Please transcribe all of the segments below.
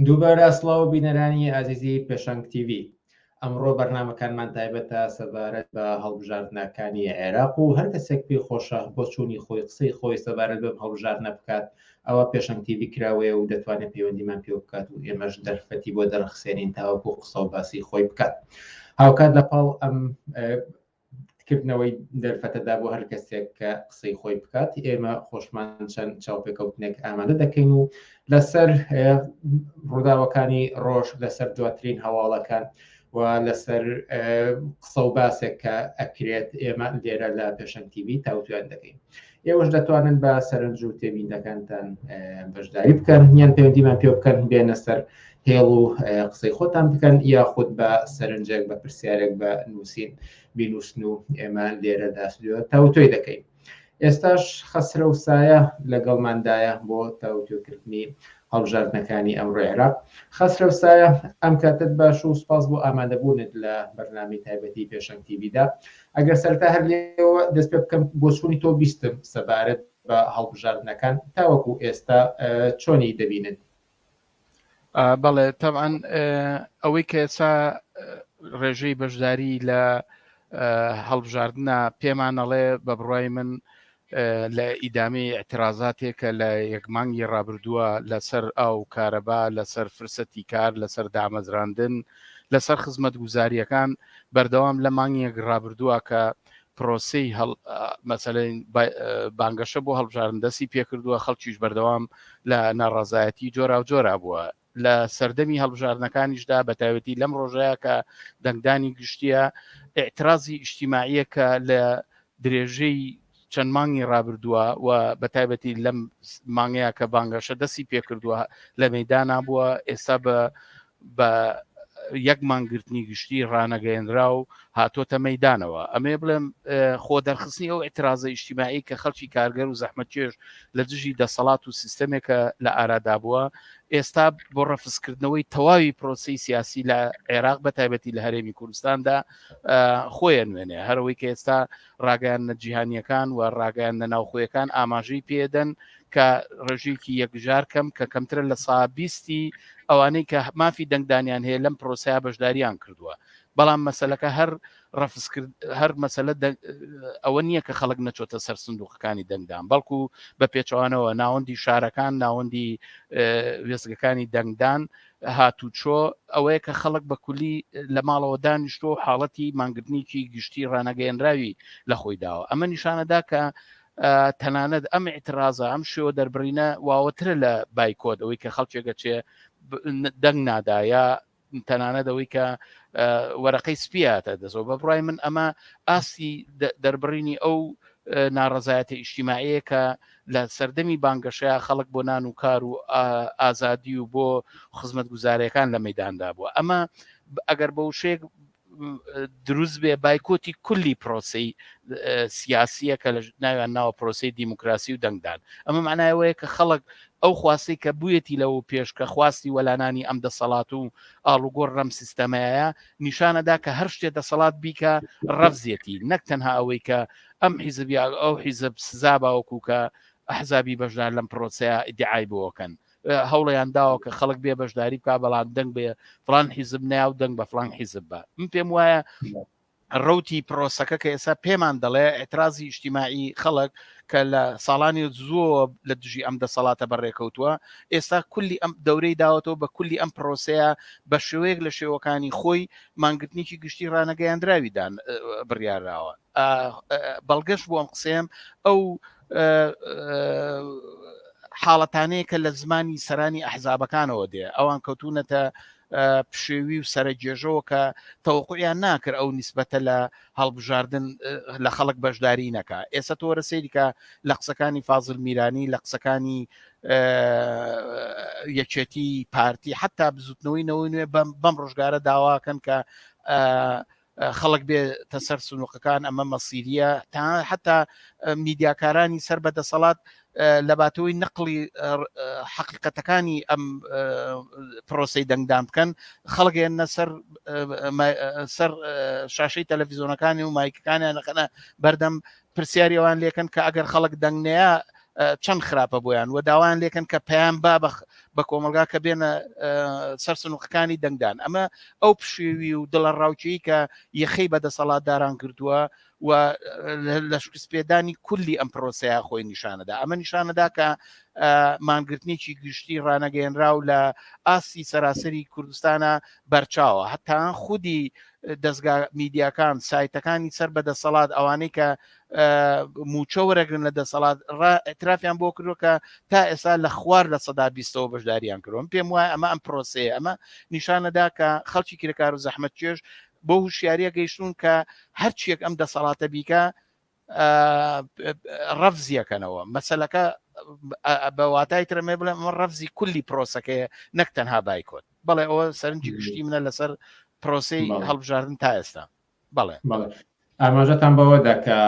دووبارە سڵاو بینەرانی ئازیزی پێشەنگ تیV. ئەمڕۆ بەرنامەکانمان تایبەتە سەبارەت بە هەڵبژاردنەکانی عێراق و هەر کەسێک پێی خۆشە بۆ چوونی خۆی قسەی خۆی سەبارەت بەم هەڵبژاردنە بکات، ئەوە پێشەنگ تیV کراوەیە و دەتوانێت پەیوەندیمان پێ بکات و ئێمەش دەرفەتی بۆ دەرەخسێنین تاوەکو قسە و باسی خۆی بکات. هاوکات لەپاڵ ئەم کردنەوەی دەرفەتەدا بۆ هەر کەسێک کە قسەی خۆی بکات، ئێمە خۆشمان چەند چاوپێکەوتنێک ئامادە دەکەین و لەسەر ڕووداوەکانی ڕۆژ، لەسەر دواترین هەواڵەکان و لەسەر قسە و باسێک کە ئەکرێت ئێمە لێرە لە پێشەنگ تیV تاوتویان دەکەین. ئێوەش دەتوانن بە سەرنج و تێبینەکانتان بەشداری بکەن، یان پەیوەندیمان پێ بکەن بێنە سەر هێڵ و قسەی خۆتان بکەن، یاخود بە سەرنجێک بە پرسیارێک بە نووسین بینووسن و ئێمە لێرە داستودیۆ تاوتۆی دەکەین. ئێستاش خەسرە و سایە لەگەڵماندایە بۆ تاوتۆکردنی هەڵبژاردنەکانی ئەمڕۆ عێراق. خەسرە و سایە، ئەم کاتت باش و سپاس بۆ ئامادەبوونت لە بەرنامەی تایبەتی پێشەنگ تیVدا. ئەگەر سەرتا هەر لێەوە دەست پێ بکەم بۆ چوونی تۆ بیستم سەبارەت بە هەڵبژاردنەکان تاوەکو ئێستا چۆنی دەبینن؟ بەڵێ تەبعاً ئەوەی کە ئێستا ڕێژەی بەشداری لە هەڵبژاردنە پێمانەڵێ بە بڕوای من لە ئیدامی ئەترازاتێکە لە یەکمانگی ڕابردووە لەسەر ئاو کارەبا، لەسەر فرسەتی کار، لەسەر دامەزراندن، لەسەر خزمەت گوزاریەکان بەردەوام لە مانگیەک ڕابردووە کە پرۆسی مەسەلەن بانگەشە بۆ هەڵبژاردن دەستی پێکردووە، خەڵکیش بەردەوام لە ناڕازایەتی جۆرا و جۆرا بووە. لە سەردەمی هەڵبژاردنەکانیشدا بەتایبەتی لەم ڕۆژەیە کە دەنگدانی گشتیە ئێعترازی ئیجتیماعیە کە لە درێژەی چەند مانگی ڕابردووە و بەتایبەتی لەم مانگەیە کە بانگەشە دەستی پێکردووە لە مەیدانا بووە، ئێستا بە یەک مانگرتنی گشتی ڕانەگەیەنرا و هاتۆتە مەیدانەوە. ئەمێ بڵێم خۆ دەرخستنی ئەو ئێترازە ئیجتیماعی کە خەڵکی کارگەر و زەحمەتکێش لە دژی دەسەڵات و سیستەمێکە لە ئارادا بووە، ئێستا بۆ ڕەفزکردنەوەی تەواوی پرۆسی سیاسی لە عێراق بەتایبەتی لە هەرێمی کوردستاندا خۆیان وێنێ. هەرەوەی کە ئێستا ڕاگەیاندنە جیهانیەکان و ڕاگەیاندنە ناوخۆیەکان ئاماژەی پێدەن کە ڕێژێکی یەکجار کەم کە کەمترە لە سابیستی ئەوانەی کە مافی دەنگدانیان هەیە لەم پرۆسەیە بەشداریان کردووە. بەڵام مەسەلەکە هەر مەسەلە ئەوە نییە کە خەڵک نەچۆتە سەر سندوقەکانی دەنگدان، بەڵکو بە پێچەوانەوە ناوەندی شارەکان، ناوەندی وێستگەکانی دەنگدان هاتوچۆ ئەوەیە کە خەڵک بە کولی لە ماڵەوە دانیشتۆ حاڵەتی مانگرتنیکی گشتی ڕانەگەیەنراوی لە خۆی داوە. ئەمە نیشانەدا کە تەنانەت ئەم ئێترازە ئەم شێوە دەربڕینە واوەترە لە بایکۆت، ئەوەی کە خەڵکێکە چێ دەنگ نادایە، تەنانەت ئەوەی کە وەرەقەی سپیاتە دەزەوە. بە بڕای من ئەمە ئاستی دەربڕینی ئەو ناڕەزایەتە ئیجتیماعیە کە لە سەردەمی بانگەشەیە خەڵک بۆ نان و کار و ئازادی و بۆ خزمەت گوزاریەکان لە مەیداندا بووە. ئەمە ئەگەر بە وشەیەک دروست بێ بایکۆتی کولی پرۆسی سیاسیە کە لە ناویان ناوە پرۆسی دیموکراسی و دەنگدان. ئەمە معنایەوەیە کە خەڵک ئەو خواستی کە بوویەتی لەو پێش کە خواستی وەلانانی ئەم دەسەڵات و ئاڵوگۆڕ ڕەم سیستەمایە نیشانەدا کە هەر شتێ دەسەڵات بیکە ڕەفزیەتی، نەک تەنها ئەوەی کە ئەم حیزب ئەو حیزب سزا باوەکو کە ئەحزابی بەشدار لەم پرۆسەیە ئیدعای بۆکەن، هەوڵیان داوە کە خەڵک بێ بەشداری بکە، بەڵام دەنگ بێ فڵان حیزب ناو دەنگ بە فڵان حیزب بە. من پێم وایە ڕوتی پرۆسەکە کە ئێستا پێمان دەڵێ ئێترازی ئیجتیماعی خەڵک کە لە ساڵانی زۆر لە دژی ئەم دەسەڵاتە بەڕێکەوتووە، ئێستا کولی ئەم دەورەی داوەتەوە بە کولی ئەم پرۆسەیە بە شێوەیەک لە شێوەکانی خۆی مانگرتنیکی گشتی ڕانەگەیاندراویدان بڕیاراوە. بەڵگەش بۆ ئەم قسەیەم ئەو حاڵەتانەیە کە لە زمانی سەرانی ئەحزابەکانەوە دێ، ئەوان کەوتونەتە پشێوی و سەرەجێژەوە کە تەوقعیان ناکرد ئەو نیسبەتە لە هەڵبژاردن لە خەڵک بەشداری نەکە. ئێستا تۆرە سەیری کە لە قسەکانی فازڵ میرانی، لە قسەکانی یەکێتی پارتی، حتا بزوتنەوەی نەوەی نوێ بەم ڕۆژگارە داواکەن کە خەڵک بێتە سەر سنووقەکان، ئەمە مەسیریە، تا حتا میدیاکارانی سەر بەدەسەڵات لە باتەوەی نەقلی حەقیقەتەکانی ئەم پرۆسەی دەنگدان بکەن، خەڵگەیەنە سەر شاشەی تەلەڤیزۆنەکانی و مایکەکانیان نەخەنە بەردەم پرسیاریەوان لێکن کە ئەگەر خەڵک دەنگنەیە چەند خراپە بۆیان، و داوایان لێکن کە پەیام با بە کۆمەلگا کە بێنە سەر سنووقەکانی دەنگدان ئەمە ئەو پشێوی و دڵە ڕاوچەیە کە یەخەی بەدەسەڵاتداران کردووە و لە شکستپێدانی کولی ئەم پرۆسەیە خۆی نیشانەدا ئەمە نیشانەدا کە مانگرتنێکی گشتی ڕانەگەێنرا و لە ئاسی سەراسەری کوردستانە بەرچاوە هەتا خودی دەستگا میدیاکان سایتەکانی سەر بەدەسەڵات ئەوانەی کە موچە وەرەگرن لە دەسەڵات ئەترافیان بۆ کردووە کە تا ئێستا لە خوار لە سەدا 20ەوە بەشداریان کردوم پێم وایە ئەمە ئەم پرۆسەیە ئەمە نیشانەدا کە خەڵکی کرێکار و زەحمەت چێژ بۆ هوشیاریە گەیشتون کە هەرچیەک ئەم دەسەڵاتە بیکە ڕەفزیەکەنەوە مەسەلەکە بە واتای ترمێ بڵێ ئەمە ڕەفزی کولی پرۆسەکەیە نەک تەنها بایکۆت بەڵێ ئەوە سەرنجی گشتی منە لەسەر پرۆسی هەڵبژاردن تا ئێستا بەڵێ ئاماژەتان بەوەدا کە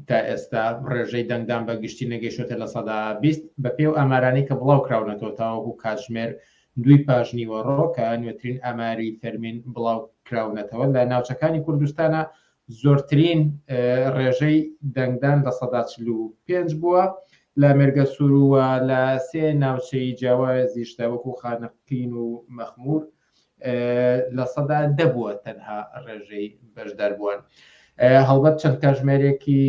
تا ئێستا ڕێژەی دەنگدان بە گشتی نەگەیشتە لە سەدا 20 بە پێو ئەمارانەی کە بڵاو کراونەتەوە تاوەکو کاتژمێر دوی پاژنیوەڕۆ کە نوێترین ئەماری فەرمین بڵاو کراونەتەوە لە ناوچەکانی کوردستانە زۆرترین ڕێژەی دەنگدان لە سەدا 45 بووە لە مێرگە سوورەوە لە سێ ناوچەی جیاوازیشدا وەکو خانقین و مەخمور لە سەدا دەبووە تەنها ڕێژەی بەشدار بووان هەڵبەت چەند کاتژمێرێکی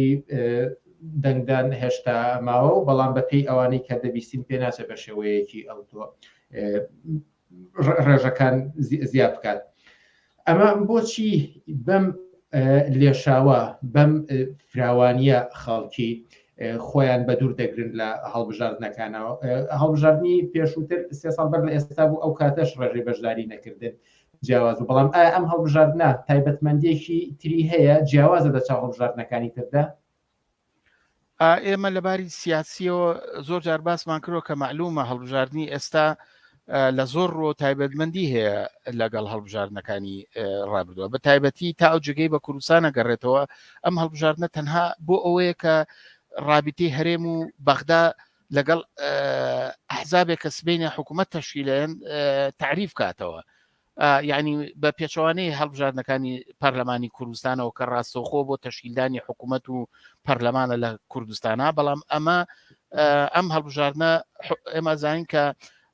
دەنگدان هێشتا ماوە و بەڵام بەپێی ئەوانەی کە دەبیستین پێ ناچێت بە شێوەیەکی ئەوتۆ ڕێژەکان زیاد بکات ئەمە بۆچی بەم لێشاوە بەم فراوانیە خەڵکی خۆیان بە دوور دەگرن لە هەڵبژاردنەکانەوە هەڵبژاردننی پێشووتر 3 ساڵ بەر لە ئێستا بوو ئەو کاتەش ڕێژەی بەشداری نەکردن جیاواز و بەڵام ئایا ئەم هەڵبژاردنە تایبەتمەندیەکی تری هەیە جیاوازە دە چاو هەڵبژاردنەکانی تردا ئێمە لەباری سیاسیەوە زۆر جار باسمان کردەوە کە معلومە هەڵبژاردننی ئێستا لە زۆر ڕۆ تایبەتمەندی هەیە لەگەڵ هەڵبژاردنەکانی ڕابردووە بە تایبەتی تا ئەو جگەی بە کوردستانە گەڕێتەوە ئەم هەڵبژاردنە تەنها بۆ ئەوەیە کە رابطەی هەرێم و بەغدا لەگەڵ ئەحزابێک کە سبەینە حکوومەت تەشکیلەیەن تعریف کاتەوە یعنی بە پێچەوانەی هەڵبژاردنەکانی پەرلەمانی کوردستانەوە کە ڕاستەوخۆ بۆ تەشکیلدانی حکوومەت و پەرلەمانە لە کوردستانە بەڵام ئەمە ئەم هەڵبژاردنە ئێمە زانین کە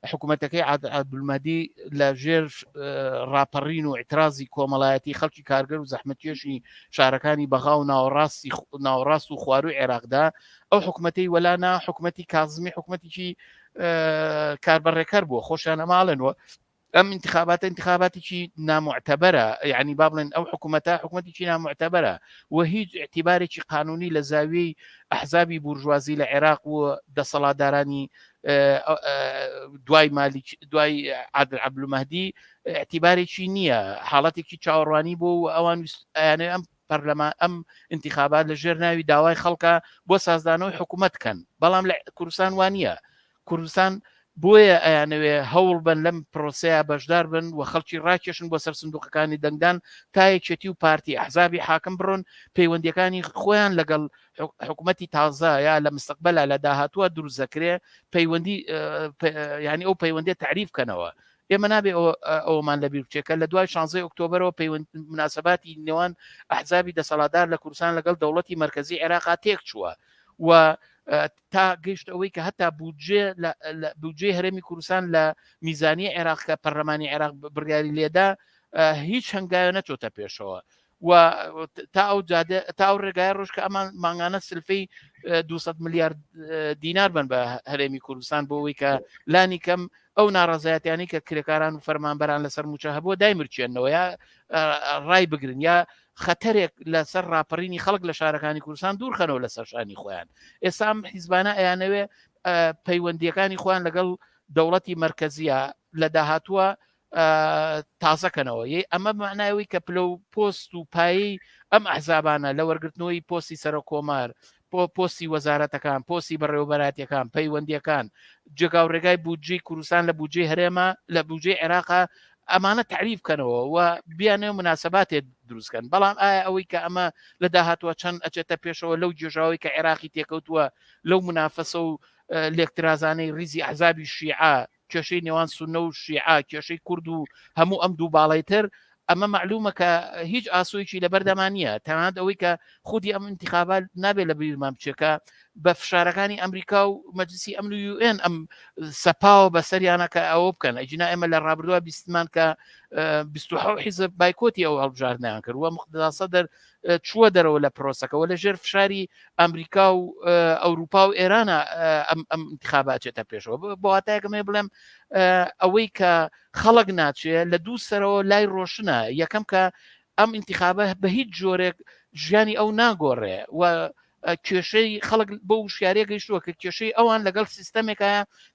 حکوومەتەکەی عەبدولمەهدی لە ژێر ڕاپەڕین و ئیترازی کۆمەڵایەتی خەڵکی کارگەر و زەحمەتکێشی شارەکانی بەغا و ناوەڕاست و خواروی عێراقدا ئەو حکوومەتەی وەلانا حکوومەتی کازمی حکوومەتێکی کاربەڕێکەر بووە خۆشیان ئەماڵنەوە ئەم انتخاباتێکی نامعتەبەرە یعنی با بڵێن ئەو حکوومەتێکی نامعتەبەرە و هیچ اعتیبارێکی قانونی لە زاویەی ئەحزابی بورژوازی لە عێراق و دەسەڵاتدارانی دوای عەبدولمەهدی اعتیبارێکی نییە حاڵەتێکی چاوەڕوانی بۆ و ئەوان ئەیانەوێ ئەم پەرلەمان ئەم انتخابات لە ژێر ناوی داوای خەڵکە بۆ سازدانەوەی حکوومەت کەن بەڵام لە کوردستان وانە کوردستان بۆیە ئەیانەوێ هەوڵ بن لەم پرۆسەیە بەشدار بن و خەڵکی ڕاکێشن بۆ سەر سندوقەکانی دەنگدان تا یەکێتی و پارتی ئەحزابی حاکم بڕۆن پەیوەندیەکانی خۆیان لەگەڵ حکوومەتی تازە یا لە مستقبەلە لە داهاتووە دروستەکرێ پەیوەندی ینی ئەو پەیوەندی تعریف بکەنەوە ئێمە نابێ ئەومان لەبیر بچێکە لە دوای 16 ئۆکتۆبرەوە مناسباتی نێوان ئەحزابی دەسەڵاتدار لە کوردستان لەگەڵ دەوڵەتی مرکزی عێراقا تێک چووە و تا گەشت ئەوەی کە هەتا بودجێ هەرێمی کوردستان لە میزانی عێراق کە پەرلەمانی عێراق بڕیاری لێدا هیچ هەنگاوە نەچۆتە پێشەوە و تا ئەو ڕێگای ڕۆژ کە ئەمان ماگانە سلفەی 200 میلیارد دینار بن بە هەرێمی کوردستان بۆ ئەوەی کە لانی کەم ئەو ناڕەزایەتیانی کە کرێکاران و فەرمانبەران لەسەر موچە هەبووە دایمرچێنەوە یا ڕای بگرن یا خەتەرێک لەسەر ڕاپەڕینی خەڵک لە شارەکانی کوردستان دوورخەنەوە لە سەرشانی خۆیان ئێستا حیزبانە ئەیانەوێ پەیوەندیەکانی خۆیان لەگەڵ دەوڵەتی مرکزیە لە داهاتووە تازەکەنەوە ئەمە معناوی کە پلە و پۆست و پایی ئەم ئەحزابانە لە وەرگرتنەوەی پۆستی سەرۆک کۆمار پۆستی وەزارەتەکان پۆستی بەڕێوەبەراتیەکان پەیوەندیەکان جێگا و ڕێگای بودجێ کوردستان لە بودجێ هەرێمە لە بودجێ عێراقا ئەمانە تعریف بکەنەوە و بیانێ مناسباتێت دروستکەن بەڵام ئایا ئەوەی کە ئەمە لە داهاتوە چەند ئەچێتە پێشەوە لەو جێژاوی کە عێراقی تێکەوتووە لەو منافەسە و لێکترازانەی ریزی ئەحزابی شیعە کێشەی نێوان سونە و شیعە کێشەی کورد و هەموو ئەم دوو باڵای تر ئەمە معلومە کە هیچ ئاسۆیکی لە بەردەمانە تەنانەت ئەوەی کە خودی ئەم انتخابات نابێت لە بیرمان بچێکە بە فشارەکانی ئەمریکا و مەجلیسی ئەمن و UN ئەم سەپاوە بەسەریانە کە ئەوە بکەن. ئەجینا ئێمە لە ڕابردووە بیستمان کە 26 حیزب بایکۆتی ئەو هەڵبژاردنیان کرد، وە مقتدا سەدەر چووە دەرەوە لە پرۆسەکەەوە لە ژێر فشاری ئەمریکا و ئەوروپا و ئێرانە ئەم انتخابات چێتە پێشەوە. بۆ هاتایەکەمێ بڵێم ئەوەی کە خەڵک ناچێت لە دوو سەرەوە لای ڕۆشنە. یەکەم کە ئەم انتخابە بە هیچ جۆرێک ژیانی ئەو ناگۆڕێ و کێشەی خەڵک بە وشیارە گەیشتووە کە کێشەی ئەوان لەگەڵ سیستەمێکە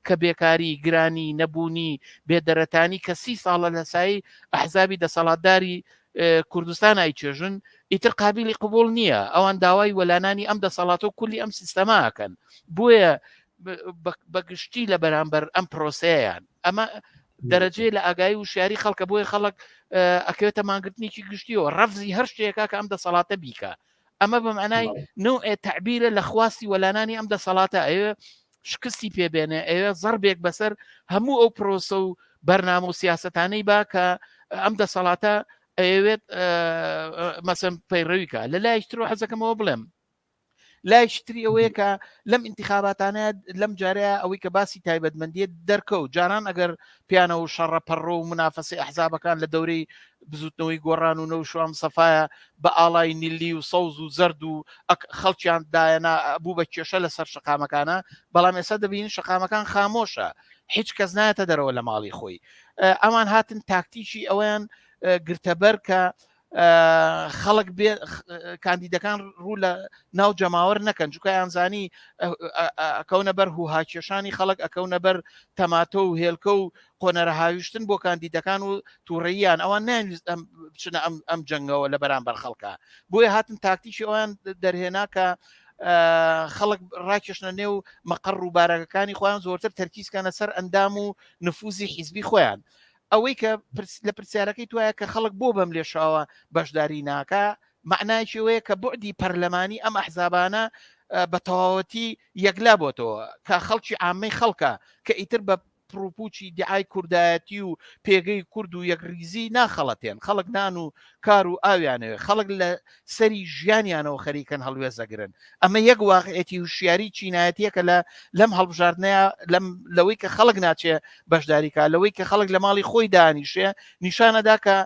کە بێکاری گرانی نەبوونی بێدەرەتانی کە 30 ساڵە لە سایی ئەحزابی دەسەڵاتداری کوردستان ئایچێژن ئیتر قابلی قبول نییە. ئەوان داوای وەلانانی ئەم دەسەڵاتە و کولی ئەم سیستەماکەن، بۆیە بەگشتی لە بەرامبەر ئەم پرۆسەیان ئەمە دەرەجێ لە ئاگایی و شیاری خەڵکە بۆی خەڵک ئەکەوێتە ماگرتنیکی گشتیەوە ڕەفزی هەر شتێکە کە ئەم دەسەڵاتە بیکە. ئەمە بە معنای نوع تعبیرە لە خواستی وەلانانی ئەم دەسەڵاتە ئەوێ شکستی پێبێنێ، ئەوێ زەربێک بەسەر هەموو ئەو پرۆسە و بەرنامە و سیاسەتانەی با کە ئەم دەسەڵاتە ئەوێت مەسەن پەیڕەویکە. لە لایشترەوە حەزەکەمەوە بڵێم لایشتری ئەوەیە کە لەم انتخاباتانە لەم جارەیە ئەوەی کە باسی تایبەتمەندیت دەرکەوت جاران ئەگەر پیانە و شەڕەپەڕۆ و منافەسی ئەحزابەکان لە دەورەی بزوتنەوەی گۆڕان و نەوشوام سەفایە بە ئاڵای نیلی و سەوز و زەرد و خەڵکیان دایەنا بوو بە کێشە لەسەر شقامەکانە، بەڵام ئێستا دەبینین شقامەکان خامۆشە، هیچ کەس نایەتە دەرەوە لە ماڵی خۆی. ئەمان هاتن تاکتیکی ئەویان گرتەبەر کە خەڵک بێ کاندیدەکان ڕوو لە ناو جەماوەر نەکەن، چونکە یانزانی ئەکەونە بەر هوهاکێشانی خەڵک، ئەکەونە بەر تەماتۆ و هێلکە و قۆنەرە هاویشتن بۆ کاندیدەکان و تووڕەییان ئەوان بچنە ئەم جەنگەوە لە بەرامبەر خەڵکە. بۆیە هاتن تاکتیکی ئەویان دەرهێنا کە خەڵک ڕاکێشنە نێو مەقڕ و بارەکەەکانی خۆیان زۆرتر تەرکیزکانە سەر ئەندام و نفوزی حیزبی خۆیان. ئەوەی کە لە پرسیارەکەی توایە کە خەڵک بۆ بەم لێشاوە بەشداری ناکە، معناکی وەیە کە بۆعدی پەرلەمانی ئەم ئەحزابانە بە تەواوەتی یەکلا بۆتەوە، کە خەڵکی عامەی خەڵکە کە ئیتر بە پرۆپوچی دیعای کوردایەتی و پێگەی کورد و یەکریزی ناخەڵەتێن، خەڵک نان و کار و ئاویانەوێ، خەڵک لە سەری ژیانیانەوە خەریکەن هەڵوێزەگرن. ئەمە یەک واقعەتی وشیاری چینایەتیەکە لەم هەڵبژاردنەیە لەوەی کە خەڵک ناچێ بەشداریکە، لەوەی کە خەڵک لە ماڵی خۆی دانیشێ نیشانەدا کە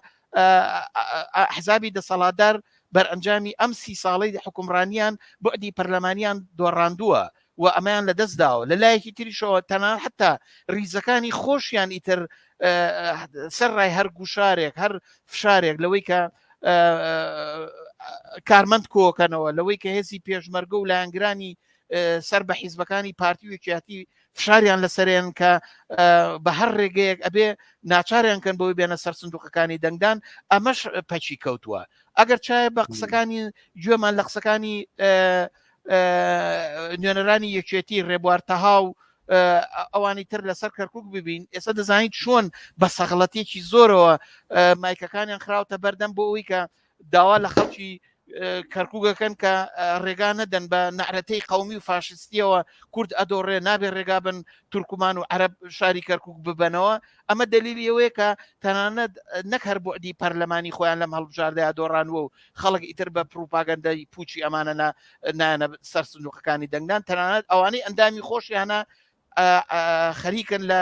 ئەحزابی دەسەڵاتدار بەرئەنجامی ئەم 30 ساڵەی حکومڕانیان بۆعدی پەرلەمانیان دۆڕاندووە و ئەمەیان لە دەستداوە. لە لایەکی تریشەوە تەنان حتا ریزەکانی خۆشیان ئیتر سەر ڕای هەر گوشارێک هەر فشارێک لەوەی کە کارمەند کۆکەنەوە، لەوەی کە هێزی پێشمەرگە و لایەنگرانی سەر بە حیزبەکانی پارتی و یەکێتی فشاریان لەسەرێن کە بە هەر ڕێگەیەک ئەبێ ناچاریان کەن بۆی بێنە سەر سندوقەکانی دەنگدان. ئەمەش پەچی کەوتووە. ئەگەر چایە بە قسەکانی گوێمان لە قسەکانی نوێنەرانی یەکێتی ڕێبوار تەهاو ئەوانی تر لەسەر کەرکووک ببین، ئێستا دەزانیت چۆن بە سەغڵەتێکی زۆرەوە مایکەکانیان خراوتە بەردەم بۆ ئەوی کە داوا لە خەڵکی کەرکووگەکەن کە ڕێگا نەدەن بە نەعرەتەی قەومی و فاشستیەوە کورد ئەدۆڕێ نابێ ڕێگا بن تورکمان و عەرەب شاری کەرکووک ببنەوە. ئەمە دلیلی ئەوەیە کە تەنانەت نەک هەر بۆعدی پەرلەمانی خۆیان لەم هەڵبژاردەیە دۆڕانوە و خەڵک ئیتر بە پروپاگەندەی پوچی ئەمانە نانە سەر سندوقەکانی دەنگدان، تەنانەت ئەوانەی ئەندامی خۆشیانە خەریکن لە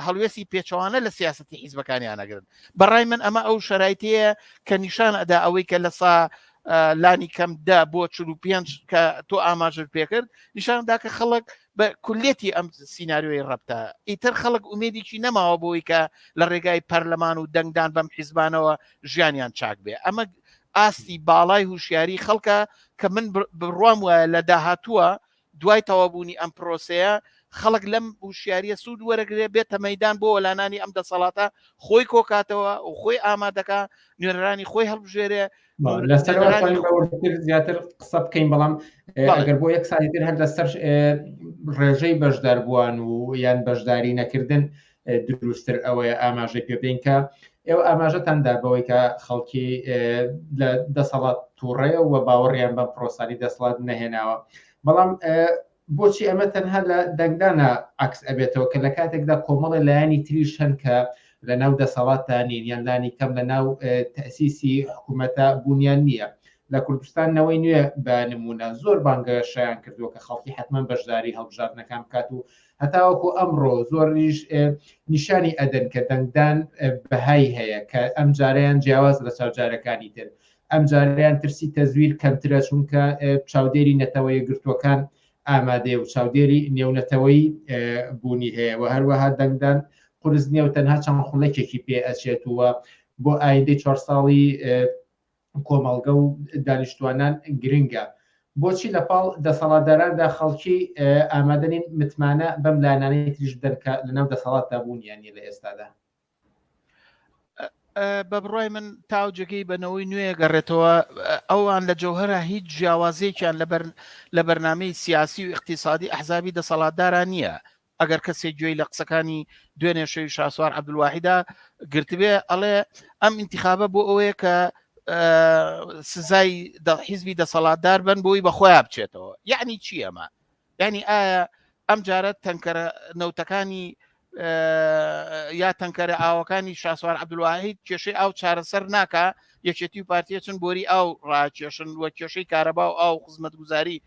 هەڵوێستی پێچەوانە لە سیاسەتی حیزبەکانیانەگرن. بەڕای من ئەمە ئەو شەرایطەیە کە نیشان ئەدا ئەوەی کە لە سا لانی کەمدا بۆ 45 کە تۆ ئاماژر پێکرد، نیشاندا کە خەڵک بە کولێتی ئەم سیناریۆی ڕەبتە. ئیتر خەڵک ئومێدیی نەماوە بۆی کە لە ڕێگای پەرلەمان و دەنگدان بەم حیزبانەوە ژیانیان چاک بێ. ئەمە ئاستی باڵای هوشیاری خەڵکە کە من بڕوام وایە لە داهاتووە دوای تەوابوونی ئەم پرۆسەیە خەڵک لەم وشیاریە سوود وەرەگرێ بێتە مەیدان بۆ وەلانانی ئەم دەسەڵاتە خۆی کۆکاتەوە و خۆی ئامادەکە نوێنەرانی خۆی هەڵبژێرێ. لەسەر زیاتر قسە بکەین، بەڵام ئەگەر بۆ یەک ساڵیتر هەر لەسەر ڕێژەی بەشداربووان و یان بەشداری نەکردن دروستتر ئەوەیە ئاماژەی پێبین کە ئێوە ئاماژەتاندا بەوەی کە خەڵکی لە دەسەڵات تووڕێە و باوەڕیان بەم پرۆسانی دەسەڵات نەهێناوە. بەڵام بۆچی ئەمە تەنها لە دەنگدانە عکس ئەبێتەوە کە لە کاتێکدا کۆمەڵی لایانی تریش هەن کە لە ناو دەسەڵاتانین یان لانی کەم لە ناو تەسیسی حکوومەتە بوونیان نییە. لە کوردستانەوەی نوێ بە نمونە زۆر بانگە شایان کردووە کە خەڵکی حتمما بەشداری هەڵبژاردنەکان بکات و هەتاوەکو ئەمڕۆ زۆریش نیشانی ئەدەن کە دەنگدان بەهای هەیە کە ئەم جاریان جیاواز لە چاوجارەکانی تر ئەم جاریان ترسی تەزویر کەمترە چونکە چاودێری نەتەوەی گرتوەکان ئامادەیە و چاودێری نێونەتەوەی بوونی هەیە و هەروەها دەنگدان قرس نییە و تەنها چەند خوڵێکێکی پێ ئەچێتوە بۆ ئایندەی 4 ساڵی کۆمەڵگە و دانیشتوانان گرنگە. بۆچی لە پاڵ دەسەڵاتداراندا خەڵکی ئامادەنین متمانە بەم لایەنانەی تریش بدەن کە لەناو دەسەڵاتدا بوونیانی لە ئێستادا؟ بە بڕای من تاوجگەی بنەوەی نوێ گەڕێتەوە ئەوان لە جەوهرە هیچ جیاوازێکیان لە بەرنامەی سیاسی و اقتصادی ئەحزابی دەسەڵاتداران نییە. ئەگەر کەسێک گوێی لە قسەکانی دوێنێ شەوی شاسوار عەبدولواحیدا گرتبێ ئەڵێ ئەم ئینتیخابە بۆ ئەوەیە کە سزای حیزبی دەسەڵاتدار بن بۆی بەخۆیان بچێتەوە. یعنی چی ئەمە؟ یعنی ئایا ئەم جارە تەنکەرە نەوتەکانی یا تەنکەرە ئاوەکانی شاسوار عەبدولواحید کێشەی ئاو چارەسەر ناکە یەکێتی و پارتیە چون بۆری ئاو ڕاکێشن وە کێشەی کارەبا و ئاو خزمەتگوزاری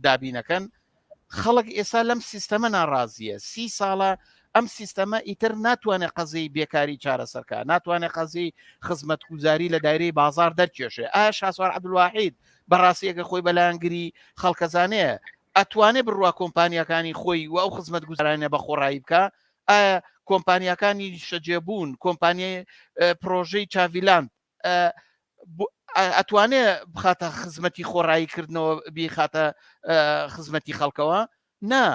دابینەکەن. خەڵک ئێستا لەم سیستەمە ناڕازیە. 30 ساڵە ئەم سیستەمە ئیتر ناتوانێت قەزەی بێکاری چارەسەرکە، ناتوانێت قەزەی خزمەتگوزاری لە دایرەی بازار دەرکێشێ. ئایا شاسوار عەبدولواحید بەڕاستیەکە خۆی بەلایەنگری خەڵکەزانەیە ئەتوانێت بڕوا کۆمپانیەکانی خۆی و ئەو خزمەت گوزارانە بە خۆڕایی بکە؟ ئایا کۆمپانیەکانی شەجێبوون، کۆمپانیای پرۆژەی چاڤیلاند ئەتوانێت بخاتە خزمەتی خۆڕاییکردنەوە بیخاتە خزمەتی خەڵکەوە؟ نا.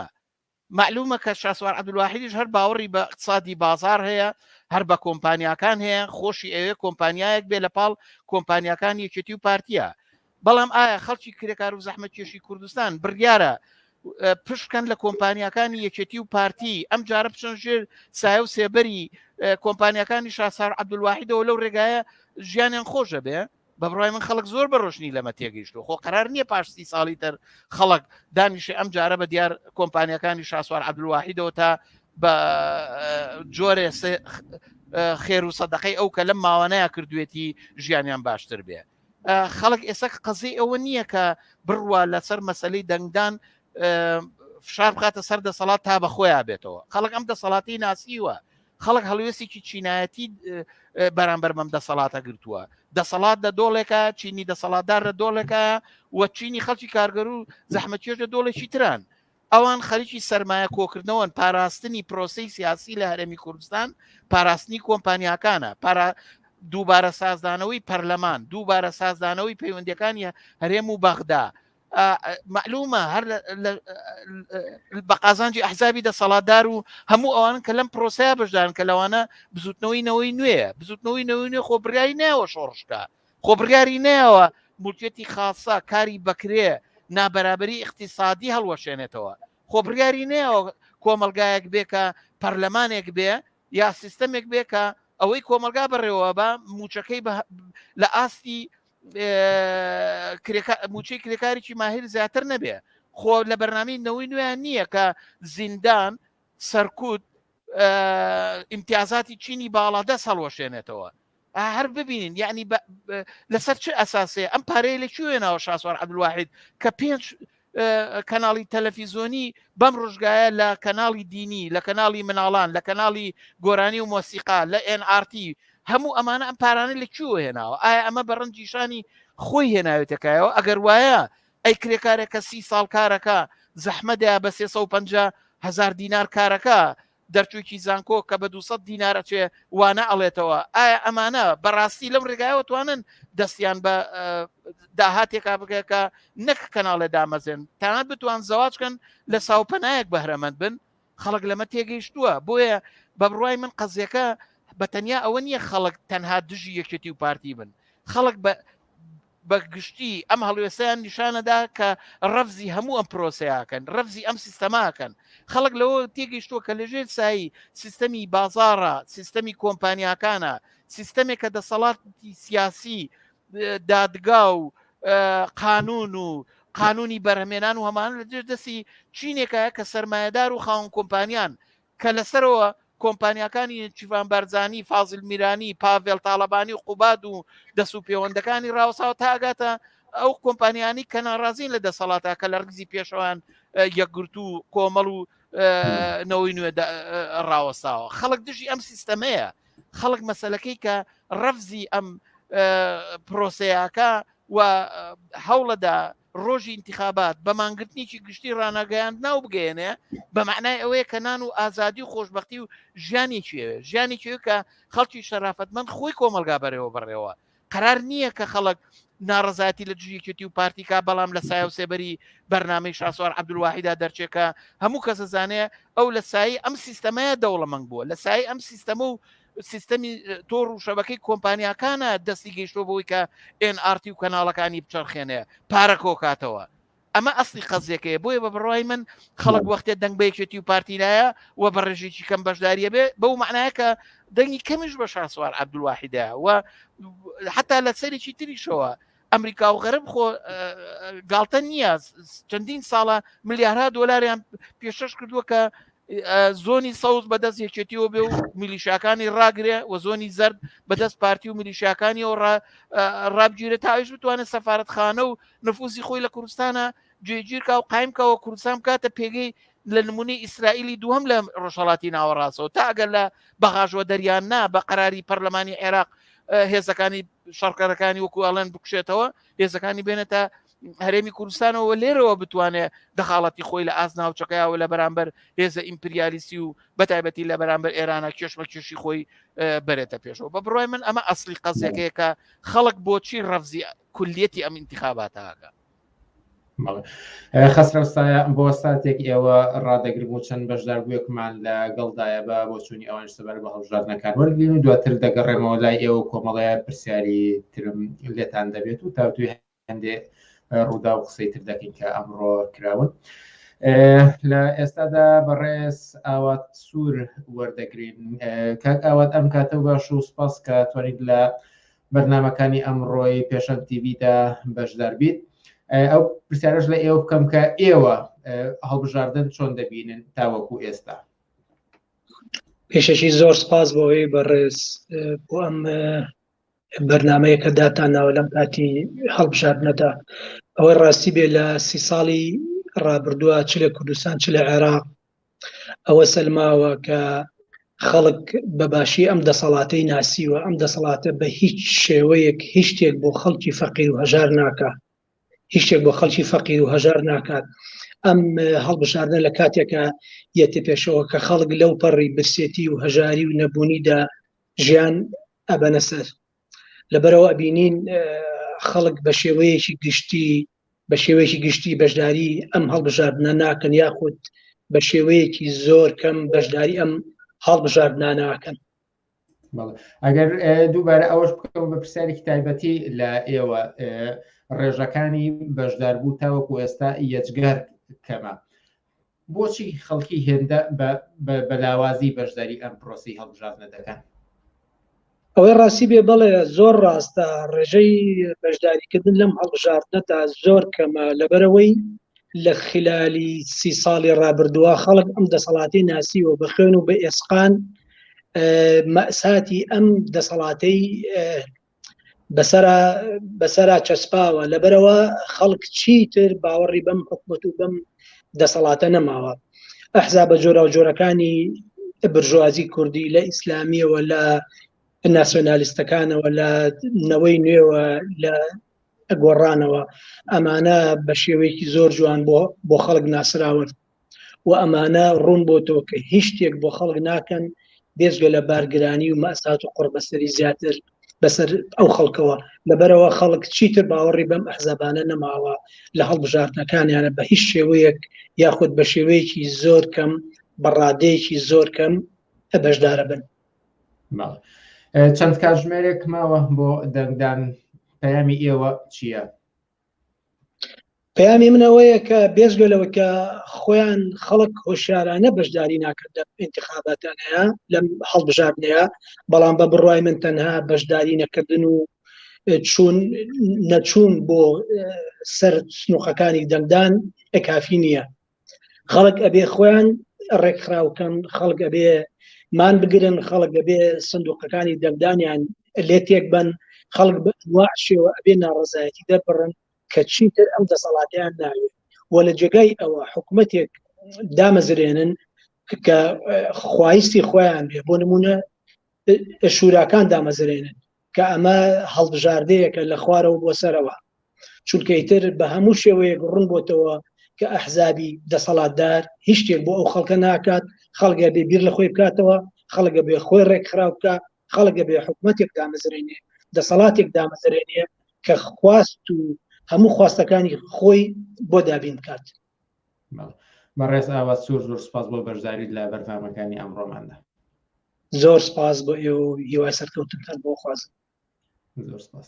معلومە کە شاسوار عەبدولواحیدیش هەر باوەڕی بە اقتصادی بازار هەیە، هەر بە کۆمپانیەکان هەیە، خۆشی ئەوێ کۆمپانیایەک بێ لە پاڵ کۆمپانیەکان یەکێتی و پارتیە. بەڵام ئایا خەڵکی کرێکار و زەحمەتکێشی کوردستان بڕیارە پشتکەن لە کۆمپانیەکانی یەکێتی و پارتی ئەم جارە بچن ژێر سایە و سێبەری کۆمپانیەکانی شاسوار عەبدولواحیدەوە لەو ڕێگایە ژیانیان خۆشە بێ؟ بە بڕای من خەڵک زۆر بەڕۆشنی لەمە تێگەیشتوە. خۆ قەرار نییە پاش 30 ساڵی تر خەڵک دانیشێ ئەم جارە بە دیار کۆمپانیەکانی شاسوار عەبدولواحیدەوە تا بە جۆرێ خێر و سەدەقەی ئەو کە لەم ماوانەیە کردوێتی ژیانیان باشتر بێ. خەڵک ئێستا قەزەی ئەوە نییە کە بڕوا لەسەر مەسەلەی دەنگدان فشار بخاتە سەر دەسەڵات تا بە خۆیان بێتەوە. خەڵک ئەم دەسەڵاتی ناسیوە. خەڵک هەڵوێستێکی چینایەتی بەرامبەر مەم دەسەڵاتە گرتووە. دەسەڵات لە دۆڵێکە، چینی دەسەڵاتدار لە دۆڵێکە وە چینی خەڵکی کارگەر و زەحمەتکێش لە دۆڵێکی تران. ئەوان خەریکی سەرمایە کۆکردنەوەن، پاراستنی پرۆسەی سیاسی لە هەرێمی کوردستان، پاراستنی کۆمپانیاکانە، دووبارە سازدانەوەی پەرلەمان، دووبارە سازدانەوەی پەیوەندیەکانی هەرێم و بەغدا. معلومە هەر بە قازانجی ئەحزابی دەسەڵاتدار و هەموو ئەوان کە لەم پرۆسەیە بەشدارن کە لەوانە بزوتنەوەی نەوەی نوێ بزوتنەوەی نەوەی نوێ خۆ بڕیاری نایەوە شۆڕشکە، خۆ بڕیاری نایەوە مولکێتی خاسە کاری بەکرێ نابەرابەری اقتصادی هەڵوەشێنێتەوە، خۆ بڕیاری نایەوە کۆمەلگایەک بێ کە پەرلەمانێک بێ یا سیستەمێک بێ کە ئەوەی کۆمەلگا بڕێەوە بە موچەکەی لە ئاستی موچەی کرێکارێکی ماهر زیاتر نەبێ. خۆ لە بەرنامەی نەوەی نوێیان نییە کە زیندان سەرکوت ئیمتیازاتی چینی باڵادەست هەڵوەشێنێتەوە. هەر ببینین یعنی لەسەر چه ئەساسێ ئەم پارەیە لەکوێنەوە شاسوار عەبدولواحید کە 5 کەناڵی تەلەڤیزۆنی بەم ڕۆژگایە لە کەناڵی دینی، لە کەناڵی مناڵان، لە کەناڵی گۆرانی و مۆسیقا، لە NRT هەموو ئەمانە ئەم پارانە لەکوێوە هێناوە؟ ئایا ئەمە بەڕەنجیشانی خۆی هێناوێتەکایەوە؟ ئەگەر وایە ئەی کرێکارێکە 30 ساڵ کارەکە زەحمەدەیە بە 350,000 دینار کارەکە دەرچووکی زانکۆ کە بە 200 دینارە چێ وانە ئەڵێتەوە. ئایا ئەمانە بەڕاستی لەم ڕێگایەوە توانن دەستیان بە داهاتێکا بگەکە نەک کەناڵێ دامەزێن تانات بتوان زەواجکەن لە ساوپەنایەک بەهرەمەند بن؟ خەڵک لەمە تێگەیشتووە. بۆیە بە بڕای من قەزیەکە بە تەنیا ئەوە نییە خەڵک تەنها دژی یەکێتی و پارتی بن. خەڵک بە گشتی ئەم هەڵوێستیان نیشانەدا کە ڕەفزی هەموو ئەم پرۆسەیەکەن، ڕەفزی ئەم سیستەماکەن. خەڵک لەوە تێگەیشتووە کە لەژێر سایی سیستەمی بازارە، سیستەمی کۆمپانیاکانە، سیستەمێکە دەسەڵاتی سیاسی، دادگا و قانون و قانونی بەرهەمێنان و هەمان لەجێر دەستی چینێکە کە سەرمایەدار و خاوەن کۆمپانیان کە لەسەرەوە کۆمپانیەکانی چیڤان بەرزانی، فازل میرانی، پاڤێل تاالبانی و قوباد و دەست و پەیوەندەکانی ڕاوساوە تاگاتە ئەو کۆمپانیانی کە ناڕازین لە دەسەڵاتە کە لە ڕگزی پێشەوەیان یەکگرت و کۆمەڵ و نەوەی نوێ ڕاوەساوە. خەڵک دژی ئەم سیستەمەیە، خەڵک مەسەلەکەی کە ڕەفزی ئەم پرۆسەیەکە و هەوڵەدا ڕۆژی انتخابات بە مانگرتنیی گشتی ڕانەگەیان ناو بگەێنێ بە معنای ئەوەیە کە نان و ئازادی و خۆشببختی و ژیانێکیوێ ژیانێکیوە کە خەڵکی شەرافەتمەند خۆی کۆمەلگا بەرەوە بڕێەوە. قرار نییە کە خەڵک ناڕزاتی لە دژیکێتی و پارتیکا بەڵام لە سایە و سێبەری بەرنامەی شاسوار عەبدولواحیدا دەرچێکە هەموو کەس زانێ ئەو لە سایی ئەم سیستەمەیە دەوڵەمەنگ بووە، لە سایی ئەم سیستەمە و سیستەمی تۆڕ و شەبەکەی کۆمپانیاکانە دەستی گەیشتۆ بەوەی کە NRT و کەناڵەکانی بچەرخێنێ پارە کۆکاتەوە. ئەمە ئەسلی قەزیەکەیە. بۆیە بە بڕوای من خەڵک وەختێ دەنگ بەیەکێتی و پارتیلایە و بە ڕێژێکی کەم بەشداریە بێ بەو معنایە کە دەنگی کەمیش بە شاسوار عەبدولواحیدایە و حتا لە سەرێکی تریشەوە ئەمریکا و غەرب خۆ گاڵتە نییە چەندین ساڵە ملیارها دۆلاریان پێشەش کردووە کە زۆنی سەوز بەدەست یەکێتیەوە بێ و میلیشاکانی ڕاگرێ و زۆنی زەرد بەدەست پارتی و میلیشاکانی و ڕابگیرێت تاویش بتوانێت سەفارەتخانە و نفوسی خۆی لە کوردستانە جێگیرکە و قایمکەوە کوردستان کاتە پێگەی لە نمونەی ئیسرائیلی دووەم لە ڕۆژهەڵاتی ناوەڕاستەوە تا ئەگەر لە بەغاژوە دەریان نا بە قەراری پەرلەمانی عێراق هێزەکانی شەڕکەرەکانی وەکو ئەڵێن بکشێتەوە هێزەکانی بێنێتە هەرێمی کوردستانەوە لێرەوە بتوانێت دەخاڵەتی خۆی لە ئاز ناوچەکەیەوە لە بەرامبەر هێزە ئیمپریالیستی و بەتایبەتی لە بەرامبەر ئێرانە کێشمە کێشی خۆی بەرێتە پێشەوە. بە بڕای من ئەمە ئەسلی قەزیەکەیە کە خەڵک بۆچی ڕەفزی کولیەتی ئەم انتخاباتەکە. خەسرەستایە بۆ ساتێک ئێوە ڕادەگرم و چەند بەشداربوویەکمان لە گەڵدایە بە بۆچوونی ئەوان سەبەر بە هەڵبژاردنەکان وەرگین و دواتر دەگەڕێمەوە لای ئێوە کۆمەڵەیە پرسیاری ترم لێتان دەبێت و تاوتوی هەندێ ڕوودا و قسەی تر دەکەین کە ئەمڕۆ کراون. لە ئێستادا بەڕێز ئاوات سوور وەردەگرین. کاک ئاوات ئەم کاتە باش و سپاس کە توانیت لە بەرنامەکانی ئەمڕۆی پێشەنگ تیڤیدا بەشدار بیت. ئەو پرسیارەش لە ئێوە بکەم کە ئێوە هەڵبژاردن چۆن دەبینن تاوەکو ئێستا؟ پێشەشی زۆر سپاس بۆەوەی بەڕێز بۆ ئەم بەرنامەیە کە داتاناوە لەم کاتی هەڵبژاردنەدا. ئەوەی ڕاستی بێ لە 30 ساڵی ڕابردووە چ لە کوردستان چ لە عێراق ئەوە سەلماوە کە خەڵک بەباشی ئەم دەسەڵاتەی ناسیوە. ئەم دەسەڵاتە بە هیچ شێوەیەک هیچ شتێک بۆ خەڵکی فەقیر و هەژار ناکات، هیچ شتێک بۆ خەڵکی فەقیر و هەژار ناکات. ئەم هەڵبژاردنە لە کاتێکە یەتە پێشەوە کە خەڵک لەو پەڕی برسێتی و هەژاری و نەبوونیدا ژیان ئەبەنە سەر. لەبەرەوە ئەبینین خەڵک بە شێوەیەکی گشتی بەشداری ئەم هەڵبژاردنە ناکەن یاخود بە شێوەیەکی زۆر کەم بەشداری ئەم هەڵبژاردنە ناکەن. ئەگەر دووبارە ئەوەش بکەم بە پرسیارێکی تایبەتی لە ئێوە ڕێژەکانی بەشداربوو تاوەکو ئێستا یەجگار کەمە، بۆچی خەڵکی هێندە بە لاوازی بەشداری ئەم پرۆسی هەڵبژاردنە دەکەن؟ ئەوەی ڕاستی بێ بەڵێ زۆر ڕاستە ڕێژەی بەشداریکردن لەم هەڵبژاردنەدا زۆر کەمە لەبەرەوەی لە خلالی 30 ساڵی ڕابردووە خەڵک ئەم دەسەڵاتی ناسیوە بە خوێن و بە ئێسقان مەئساتی ئەم دەسەڵاتەی بەسەرا چەسپاوە. لەبەرەوە خەڵک چیتر باوەڕی بەم حکومەت و بەم دەسەڵاتە نەماوە. ئەحزابە جۆرە و جۆرەکانی برژوازی کوردی لە ئیسلامیەوە لە ناسیۆنالیستەکانەوە لە نەوەی نوێوە لە گۆڕانەوە ئەمانە بە شێوەیەکی زۆر جوان بۆ خەڵک ناسراون و ئەمانە ڕوون بۆ تۆ کە هیچ شتێک بۆ خەڵک ناکەن بێزگە لە بارگرانی و مەئسات و قوربەسەری زیاتر بەسەر ئەو خەڵکەوە. لەبەرەوە خەڵک چیتر باوەڕی بەم ئەحزابانە نەماوە لە هەڵبژاردنەکانیانە بە هیچ شێوەیەک یاخود بە شێوەیەکی زۆر کەم بەڕادەیەکی زۆر کەم بەشدارە بن. چەند کاتژمێرێک ماوە بۆ دەنگدان، پەیامی ئێوە چییە؟ پەیامی منەوەیە کە بێزگەلەوە کە خۆیان خەڵک هۆشیارانە بەشداری ناکرد انتخاباتانەیە لەم هەڵبژاردنەیە، بەڵام بە بڕوای من تەنها بەشداری نەکردن و نەچوون بۆ سەر سنووقەکانی دەنگدان کافی نییە. خەڵک ئەبێ خۆیان ڕێکخراوکەن، خەڵک ئەبێ مان بگرن خەڵک دەبێ سندوقەکانی دەنگدانیان لێ تێک بن خەڵک بەنواع شێوە ئەبێ ناڕەزایەتی دەربڕن کە چیتر ئەم دەسەڵاتیان ناوێت وە لە جێگای ئەوە حکوومەتێک دامەزرێنن کە خوایستی خۆیان بێ بۆ نمونە شوراکان دامەزرێنن کە ئەمە هەڵبژاردەیەکە لە خوارەوە بۆ سەرەوە چونکە ئیتر بە هەموو شێوەیەک ڕوون بۆتەوە کە ئەحزابی دەسەڵاتدار هیچ شتێک بۆ ئەو خەڵکە ناکات خەڵگە بێ بیر لە خۆی بکاتەوە خەڵگە بێ خۆی ڕێکخراو بکە خەڵگە بێ حکوومەتێک دامەزرێنێ دەسەڵاتێک دامەزرێنێ کە خواست و هەموو خواستەکانی خۆی بۆ دابین بکات. بەڕێز ئاوات زۆر سپاس بۆ بەشداریت لە بەرنامەکانی ئەمڕۆماندا. زۆر سپاس بۆ ئێوە هیوای سەرکەوتنتان بۆ خوازم. زۆر سپاس.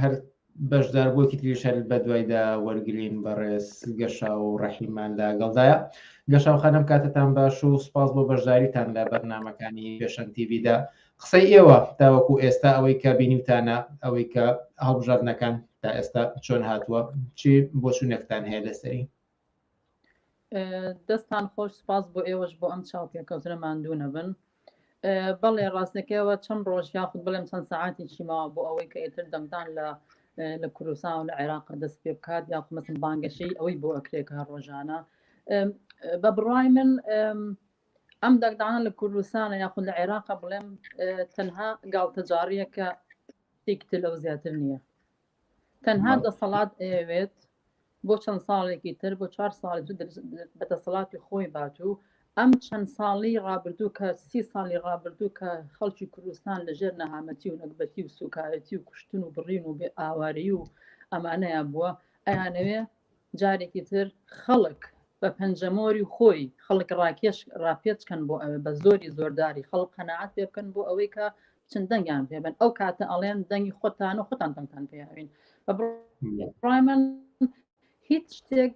هەر بەشدار بۆکی تریشەر بە دوایدا وەرگین بەڕێز گەشا و ڕەحیمان لەگەڵدایە. گەشا و خانم کاتتان باش و سپاس بۆ بەشداریتان لە بەرنامەکانی پێشەنگ تیڤیدا. قسەی ئێوە تاوەکو ئێستا ئەوەی کە بینیوتانە ئەوەی کە هەڵبژاردنەکان تا ئێستا چۆن هاتووە چی بۆچوونێکتان هەیە لەسەری؟ دەستان خۆش سپاس بۆ ئێوەش بۆ ئەم چاوپێکەوتنە ماندوو نەبن. بەڵێ ڕاستەکەەوە چەند ڕۆژ یاخود بڵێم چەند سەعاتێکی ماوە بۆ ئەوەی کە ئێتر دەنگدان لە کوردستان و لە عێراق دەست پێ بکات یاخود مەسن بانگەشەی ئەوەی بۆ ئەکرێکە ڕۆژانە. بە بڕای من ئەم دەنگدانە لە کوردستانە یاخود لە عێراقە بڵێم تەنها گاڵتەجاریە کە شتێکی لەو زیاتر نییە. تەنها دەسەڵات ئەوێت بۆ چەند ساڵێکی تر بۆ 4 ساڵی بەدەسەڵاتی خۆی باتوو ئەم چەند ساڵی ڕابردوو کە 30 ساڵی ڕابردوو کە خەڵکی کوردستان لەژێر نەهامەتی و نەکبەتی و سوکایەتی و کوشتن و بڕین و بێ ئاواری و ئەمانەیە بووە ئەیانەوێ جارێکی تر خەڵک بە پەنجەمۆری خۆی خەڵک ڕاپێچکەن بۆ ئەوێ بە زۆری زۆرداری خەڵک قەناعەت پێ بکەن بۆ ئەوەی کە چەند دەنگیان پێبن ئەو کاتە ئەڵێن دەنگی خۆتان و خۆتان دەنگتان پێیاوین. بە بڕای من هیچ شتێک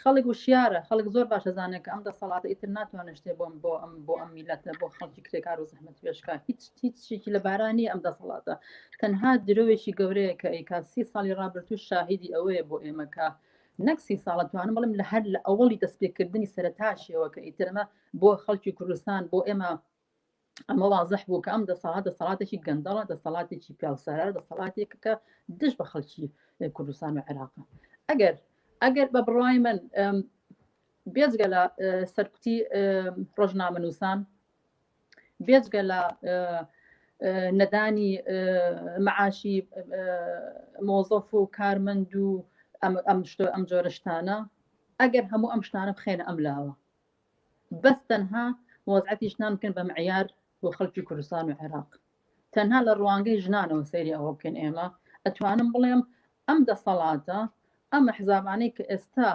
خەڵک وشیارە خەڵک زۆر باشە زانێت کە ئەم دەسەڵاتە ئیتر ناتوانێت شتێ بۆ ئەم میلەتە بۆ خەڵکی کرێکار و زەحمەت پێشکە هیچ شتێکی لە بارانی ئەم دەسەڵاتە تەنها درۆوێکی گەورەیە کە ئەیکا 30 ساڵی ڕابردوو شاهیدی ئەوەیە بۆ ئێمەکە نەک 30 ساڵە توانم بڵێم لە هەر لە ئەوڵی دەستپێکردنی سەرەتاشیەوە کە ئیترمە بۆ خەڵکی کوردستان بۆ ئێمە ئەمە وازەح بوو کە ئەم دەسەڵاتێکی گەندەڵە دەسەڵاتێکی پیاوسەرە دەسەڵاتێک کە دش بە خەڵکی کوردستان و عێراقە. ئەگەر بە بڕای من بێجگە لە سەرکوتی ڕۆژنامەنووسان بێجگە لە نەدانی مەعاشی مۆزۆف و کارمەند و ئەم جۆرەشتانە ئەگەر هەموو ئەم شتانە بخێنە ئەم لاوە بەس تەنها وەزعەتی ژنان بکەن بە معیار بۆ خەڵکی کوردستان و عێراق تەنها لە ڕوانگەی ژنانەوە سەیری ئەوە بکەن ئێمە ئەتوانم بڵێم ئەم دەسەڵاتە ئەم حزابانەی کە ئێستا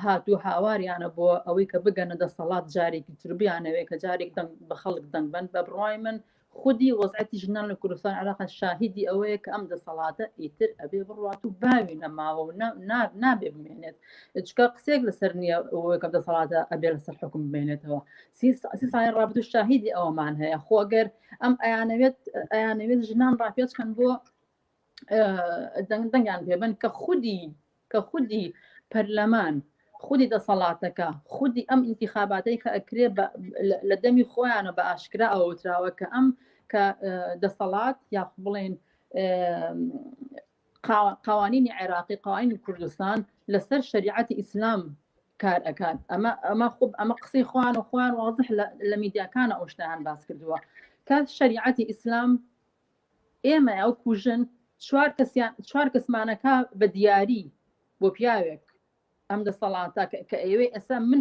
هاتوو هاواریانە بۆ ئەوەی کە بگەنە دەسەڵات جارێکی تربیانەوەی کە جارێک بە خەڵک دەنگبن بە بڕای من خودی وەزعەتی ژنان لە کوردستان عێراق شاهیدی ئەوەیە کە ئەم دەسەڵاتە ئیتر ئەبێ بڕات و باوی نەماوە و نابێ بمێنێت چکە قسێک لەسەر نییە ئەوەیە کە دەسەڵاتە ئەبێ لەسەر حکم بمێنێتەوە 30 ساڵی ڕابردوو شاهیدی ئەوەمان هەیە خۆگەر ئەم ئەیانەوێت ژنان ڕاپێچکەن بۆ دەنگیان پێبن کە خودی پەرلەمان خودی دەسەڵاتەکە خودی ئەم ئینتیخاباتەی کە ئەکرێ لە دەمی خۆیانە بە ئاشکرا ئەوتراوە کە ئەم کە دەسەڵات یا بڵێن قوانینی عێراقی قوانینی کوردستان لەسەر شریعەتی ئیسلام کار ئەکات ئەمە قسەی خوان و خوان واضح لە میدیاکانە ئەو شتیان باس کردووە کات شریعەتی ئیسلام ئێمە ئەو کوژن 4 کەسمانەکە بە دیاری بۆ پیاوێک ئەم دەسەڵاتە کە ئەوێ ئێستا من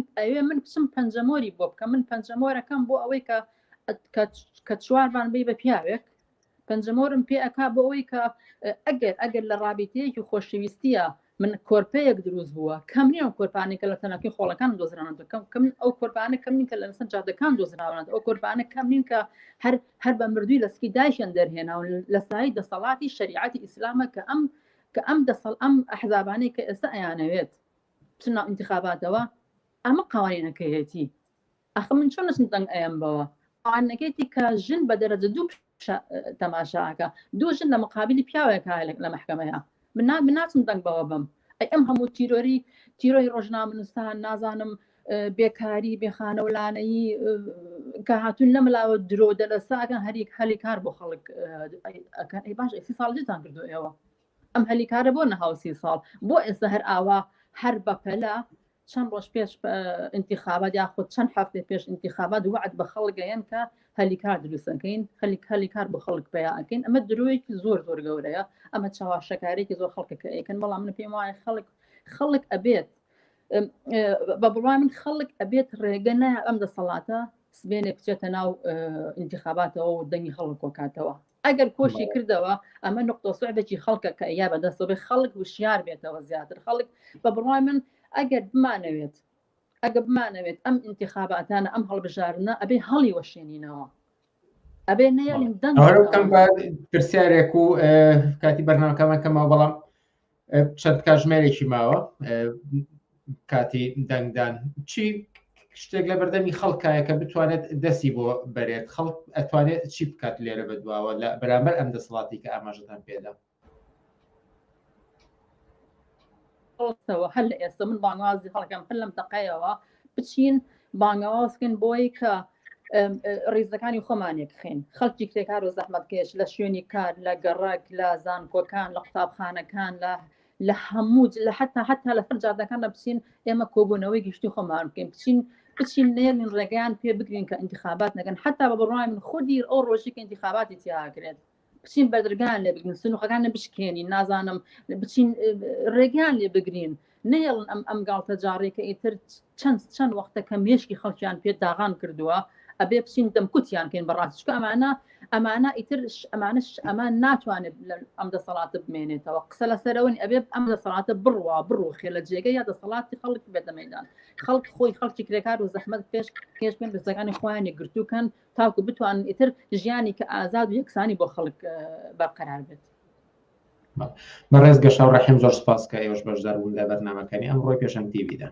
بچم پەنجەمۆری بۆ بکە من پەنجەمۆرەکەم بۆ ئەوەی کە 4 بی بە پیاوێک پەنجەمۆرم پێ ئەکا بۆ ئەوەی کە ئەگەر لە ڕابطەیەکی خۆشەویستیە من کۆرپەیەک دروست بووە کەم نیە ئەو کۆرپانێک کە لە تەناکی خۆڵەکان دۆزرانێت کەم ئەو کۆرپانە کەم نین کە لە لەسەر جادەکان دۆزراونێت ئەو کۆرپانە کەم نین کە هەر بە مردووی لەسکی دایشیان دەرهێناون لە سای دەسەڵاتی شریعەتی ئیسلامە کە ئەم ئەحزابانەی کە ئێستا ئەیانەوێت چناو انتخاباتەوە ئەمە قوانینەکەیەتی ئەخە من چۆن نچم دەنگ ئەم بەوە قوانینەکەیتی کە ژن بە دەرەجە 2 تەماشاکە 2 ژن لە مقابلی پیاوێکە لە محکەمەیە من ناچم دەنگ بەوە بم ئەم هەموو تیرۆی ڕۆژنامەنووسان نازانم بێکاری بێخانەولانەیی کە هاتوون لەمەلاوە درۆ دەلەساکەن هەلی کار بۆ خەڵک ئەەکەن ئەی باش 30 ساڵ جتان کردو ئێوە ئەم هەلیکارە بۆ نەهاو 30 ساڵ بۆ ئێستا هەر ئاوا هەر بەپەلا چەند ڕۆژ پێش انتخابات یاخود چەند هەفتەی پێش انتخابات وعد بە خەڵگەیەن کە هەلیکار دروستەکەین هەلیکار بۆ خەڵک پیاکەین ئەمە درۆیەکی زۆر گەورەیە ئەمە چاواشەکارێکی زۆر خەڵکەکە ئەیکەن بەڵام من پێم وایە خەڵک ئەبێت بە بڕای من خەڵک ئەبێت ڕێگە نایە ئەم دەسەڵاتە سبێنێ بچێتە ناو انتخاباتەوە و دەنگی خەڵک کۆکاتەوە ئەگەر کۆشی کردەوە ئەمە نقطە سوعبێکی خەڵکە کە یا بەدەستەوە خەڵک وشیار بێتەوە زیاتر خەڵک بە بڕای من ئەگەر بمانەوێت ئەم انتخاباتانە ئەم هەڵبژارنە ئەبێ هەڵی وەشێنینەوە ئەبێ نەیەڵین دەنگکەم پرسیارێک و کاتی بەرنامەکەمان کەمەوە بەڵام چەند کاتژمێرێکی ماوە کاتی دەنگدان چی شتێک لە بەردەمی خەڵکایە کە بتوانێت دەستی بۆ بەرێت خەڵک ئەتوانێت چی بکات لێرە بەدواوە لە بەرامبەر ئەم دەسەڵاتی کە ئاماژەتان پێدا هەر لە ئێستا من بانگوازی خەڵکەم هەر لەم تەقەیەوە بچین بانگەوازکن بۆی کە ڕێزەکانی خۆمانێک خێن خەڵکی کرێکار و زەحمەتکێش لە شوێنی کار لە گەڕک لە زانکۆکان لە قوتابخانەکان لە هەموو لە حتا لە فەرجاردەکان لە بچین ئێمە کۆبوونەوەی گشتی خۆمان بکەین بچین نێرین ڕێگەیان پێ بگرین کە انتخابات نەکەن حتا بە بڕای من خودی ئەو ڕۆژی کە انتخاباتی تیاکرێت بچین بەدرگان لێ بگرین سنووخەکان بشکێنین نازانم بچین ڕێگەیان لێ بگرین نێڵن ئەم گاڵتە جارێکە ئیتر چەند وەختە کە مێشکی خەڵکیان پێ داغان کردووە ئەبێ بچین دەمکوتیان کەین بەڕاستی چکە ئەمانە ئیتر ئەمان ناتوانێت ئەم دەسەڵاتە بمێنێتەوە قسە لەسەرەوەی ئەبێ ئەم دەسەڵاتە بڕوخێ لە جێگە یا دەسەڵاتی خەڵک بێتە مەیدان خەڵک خۆی خەڵکی کرێکار و زەحمەت پێش بێن ڕێزەکانی خۆیانی گرتووکەن تاکو بتوانن ئیتر ژیانی کە ئازاد و یەکسانی بۆ خەڵک بەرقەرار بێت بەڕێز گەشە و ڕەحیم زۆر سپاس کە ئێوەش بەشدار بوون لە بەرنامەکانی ئەمڕۆی پێشەم تیڤیدا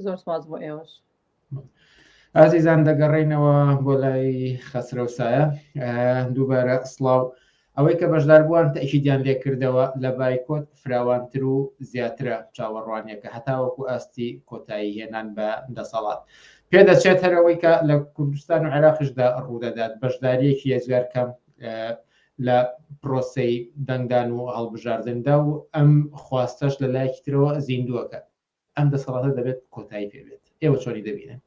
زۆر سپاس بۆ ئێوەش ئازیزان دەگەڕێینەوە بۆ لای خەسرە و سایە دووبارە سڵاو ئەوەی کە بەشدار بووان تەکیدیان لێ کردەوە لە بایکۆت فراوانتر و زیاترە چاوەڕوانیەکە هەتاوەکو ئاستی کۆتایی هێنان بە دەسەڵات پێدەچێت هەرەوەی کە لە کوردستان و عێراقیشدا ڕوودەدات بەشداریەکی هێزگار کەم لە پرۆسەی دەنگدان و هەڵبژاردندا و ئەم خواستەش لە لایەکی ترەوە زیندووەکە ئەم دەسەڵاتە دەبێت کۆتایی پێبێت ئێوە چۆنی دەبینن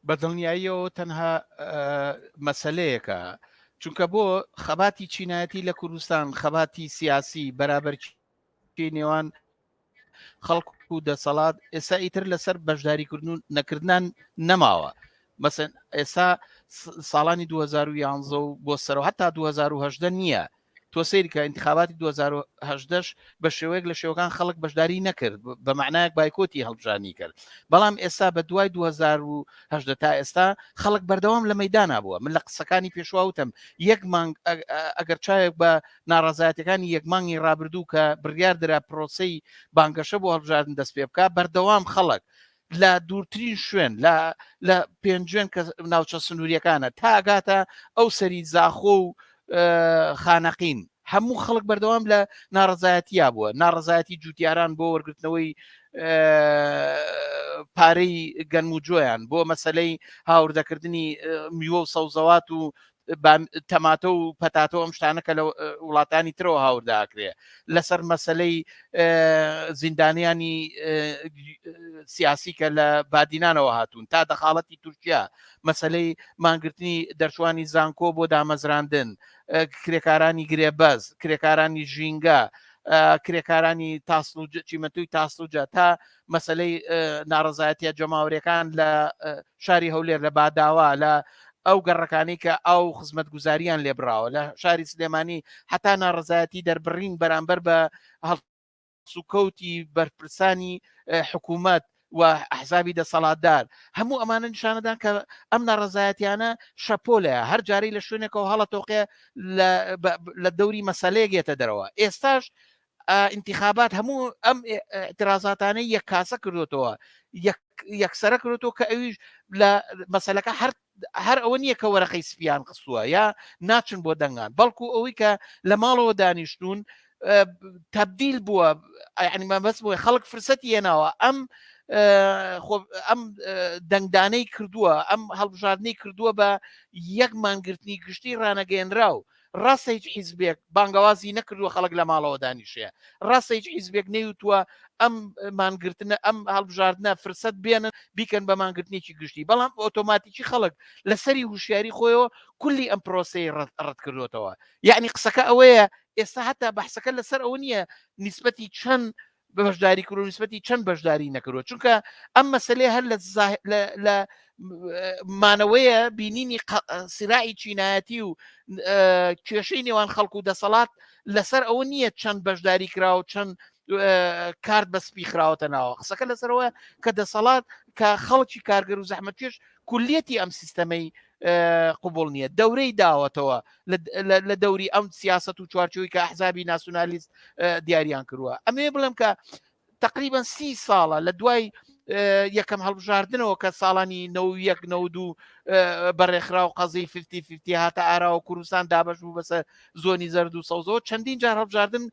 بەدڵنیاییەوە تەنها مەسەلەیەکە چونکە بۆ خەباتی چینایەتی لە کوردستان خەباتی سیاسی بەرابەرچی نێوان خەڵک و دەسەڵات ئێستا ئیتر لەسەر بەشداریکردن نەکردنان نەماوە مەسەن ئێستا ساڵانی 2011 و بۆ سەرەوە هەتا 2010 نییە تۆ سەیری کە انتخاباتی 2010 بە شێوەیەک لە شێوەکان خەڵک بەشداری نەکرد بە معنایەک بایکۆتی هەڵبژانی کرد بەڵام ئێستا بە دوای 2010 تا ئێستا خەڵک بەردەوام لە مەیدانا بووە من لە قسەکانی پێشواوتم یەک مانگ ئەگەر چایەک بە ناڕەزایەتەکانی یەک مانگی ڕابردوو کە بڕیاردرا پرۆسەی بانگەشە بۆ هەڵبژاردن دەست پێ بکە بەردەوام خەڵک لە دوورترین شوێن لە پێنجێن کە ناوچە سنووریەکانە تا ئەگاتە ئەو سەری زاخۆ و خانەقین هەموو خەڵک بەردەوام لە ناڕەزایەتیا بووە ناڕەزایەتی جوتیاران بۆ وەرگرتنەوەی پارەی گەنم و جۆیان بۆ مەسەلەی هاوردەکردنی میوە و سەوزەوات و تەماتە و پەتاتە ئەم شتانەکە لە وڵاتانی ترەوە هاورداکرێ لەسەر مەسەلەی زیندانیانی سیاسی کە لە بادینانەوە هاتوون تا دەخاڵەتی تورکیا مەسەلەی مانگرتنی دەرچوانی زانکۆ بۆ دامەزراندن کرێکارانی گرێبەز کرێکارانی ژینگە کرێکارانی چیمەتوی تاسلوجە تا مەسەلەی ناڕەزایەتیە جەماوەریەکان لە شاری هەولێر لە باداوا لە ئەو گەڕەکانی کە ئەو خزمەتگوزاریان لێبراوە لە شاری سلێمانی حتا ناڕەزایەتی دەربڕین بەرامبەر بە هەڵسوکەوتی بەرپرسانی حکوومەت و ئەحزابی دەسەڵاتدار هەموو ئەمانە نیشانەدان کە ئەم ناڕەزایەتیانە شەپۆلەیە هەر جارەی لە شوێنێکەوە هەڵە تۆقێ لە دەوری مەسەلەیەکێتە دەرەوە ئێستاش انتخابات هەموو ئەم اعتراضاتانەی یەک کاسە کردوتەوە یەکسەرە کردوتەوە کە ئەویش لە مەسەلەکە هەر ئەوە نییە کە وەرەقەی سپیان قسووە یا ناچن بۆ دەنگان بەڵکو ئەوەی کە لە ماڵەوە دانیشتون تەبدیل بووە ینی مەبەست بووە خەڵک فرسەتی هێناوە ئەم ئەم دەنگدانەی کردووە ئەم هەڵبژاردنەی کردووە بە یەک مانگرتنی گشتی ڕانەگەێنرا و ڕاستە هیچ حیزبێک بانگەوازی نەکردووە خەڵک لە ماڵەوە دانیشەیە ڕاستە هیچ حیزبێک نەیوتووە ئەم مانگرتنە ئەم هەڵبژاردنە فرسەت بێنن بیکەن بە مانگرتنێکی گشتی بەڵام ئۆتۆماتیکی خەڵک لەسەری هوشیاری خۆیەوە کولی ئەم پرۆسەی ڕەت کردوتەوە یعنی قسەکە ئەوەیە ئێستا هەتا بەحسەکە لەسەر ئەوە نییە نیسبەتی چەند بەشداری کرد و نیسبەتی چەند بەشداری نەکردوە چونکە ئەم مەسلەی هەر لە مانەوەیە بینینی سراعی چینایەتی و کێشەی نێوان خەڵک و دەسەڵات لەسەر ئەوە نییە چەند بەشداری کرا و چەند کارت بەسپی خراوەتە ناوە قسەکە لەسەرەوە کە دەسەڵات کە خەڵکی کارگەر و زەحمەتکێش کولیەتی ئەم سیستەمەی قوبوڵ نییە دەورەی داوەتەوە لە دەوری ئەم سیاست و چوارچۆی کە ئەحزابی ناسیۆنالیست دیاریان کردووە ئەمێ بڵێم کە تقریبا 30 ساڵە لە دوای یەکەم هەڵبژاردنەوە کە ساڵانی 1992 بەڕێکخرا و قەزەی 50 هاتە ئارا و کوردستان دابەش بوو بەسەر زۆنی زەرد و سەوزەوە چەندین جار هەڵبژاردن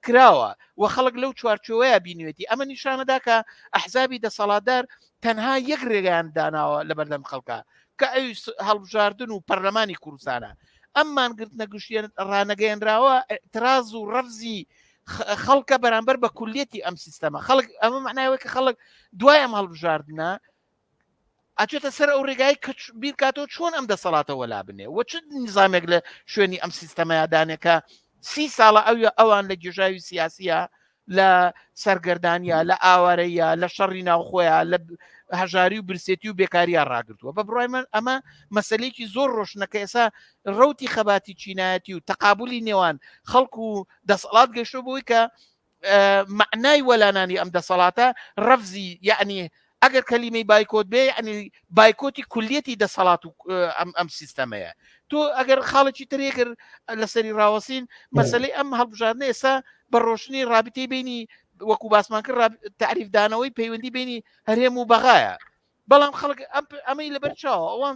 کراوە و خەڵک لەو چوارچۆوەیە بینوێتی ئەمە نیشانەدا کە ئەحزابی دەسەڵاتدار تەنها یەک ڕێگەیان داناوە لە بەردەم خەڵکە کە ئەوی هەڵبژاردن و پەرلەمانی کوردستانە ئەم مانگرتنە گشتیان ڕانەگەیەنراوە ئێتراز و ڕەفزی خەڵکە بەرامبەر بە کولیەتی ئەم سیستەمە خەڵک ئەمە معناوە کە خەڵک دوای ئەم هەڵبژاردنە ئاچێتە سەر ئەو ڕێگای کە بیرکاتەوە چۆن ئەم دەسەڵاتەوە لا بنێ وە چ نیزامێک لە شوێنی ئەم سیستەمەیادانێکە 30 ساڵە ئەوان لە گێژاوی سیاسیە لە سەرگەردانیا لە ئاوارەیە لە شەڕی ناوخۆیە لە هەژاری و برسێتی و بێکاریان ڕاگرتووە بە بڕای من ئەمە مەسلەیەکی زۆر ڕۆشنەکە ئێسا ڕەوتی خەباتی چینایەتی و تەقابولی نێوان خەڵکو و دەسەڵات گەشتۆ بۆی کە معنای وەلانانی ئەم دەسەڵاتە ڕەفزی یعنی ئەگەر کەلیمەی بایکۆت بێ ینی بایکۆتی کولیەتی دەسەڵات و ئەم سیستەمەیە تۆ ئەگەر خاڵێکی ترێکرد لەسەری ڕاوەسین مەسلەی ئەم هەڵبژاردنە ئێستا بە ڕۆشنی رابطەی بینی وەکو باسمان کرد تعریفدانەوەی پەیوەندی بینی هەرێم و بەغایە بەڵام خەڵک ئەمەی لەبەر چاوە ئەوان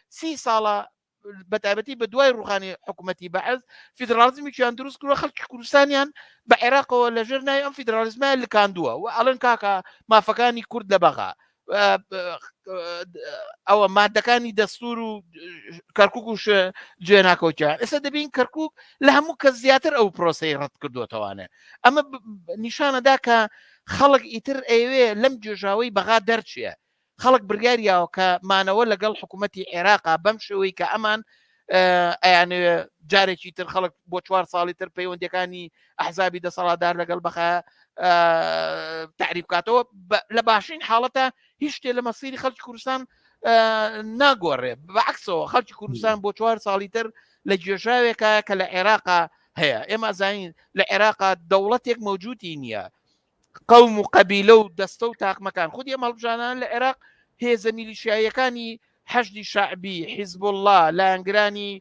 30 ساڵە بەتابەتی بە دوای ڕوخانی حکوومەتی بەعز فیدرالیزمیان دروست کردووە خەڵکی کوردستانیان بە عێراقەوە لەژێر ناوی ئەم فیدرالیزمە لکاندووە و ئەڵێن کاکە مافەکانی کورد لە بەغا ئەوە مادەکانی دەستور و کەرکک و گوێناکەوتیان ئێستا دەبین کەرکک لە هەموو کە زیاتر ئەو پرۆسەی ڕەت کردوتەوانێ ئەمە نیشانەدا کە خەڵک ئیتر ئەوێ لەم جێژاوەی بەغا دەرچیە خەڵک بڕیاریاوە کە مانەوە لەگەڵ حکوومەتی عێراقا بەم شێوەی کە ئەمان ئەیانێ جارێکی تر خەڵک بۆ 4 ساڵی تر پەیوەندەکانی ئەحزابی دەسەڵاتدار لەگەڵ بەخە تعریف کاتەوە لە باشین حاڵەتە هیچ شتێ لە مەسیری خەڵکی کوردستان ناگۆڕێ بەعکسەوە خەڵکی کوردستان بۆ 4 ساڵی تر لە گێژاوێکە کە لە عێراقا هەیە ئێمە زانین لە عێراقا دەوڵەتێک مەوجودی نییە قەوم و قەبیلە و دەستە و تاقمەکان خودی ئەم هەڵبژاردنان لە عێراق هێزە میلیشیایەکانی حەشدی شعبی حیزب الله لایەنگرانی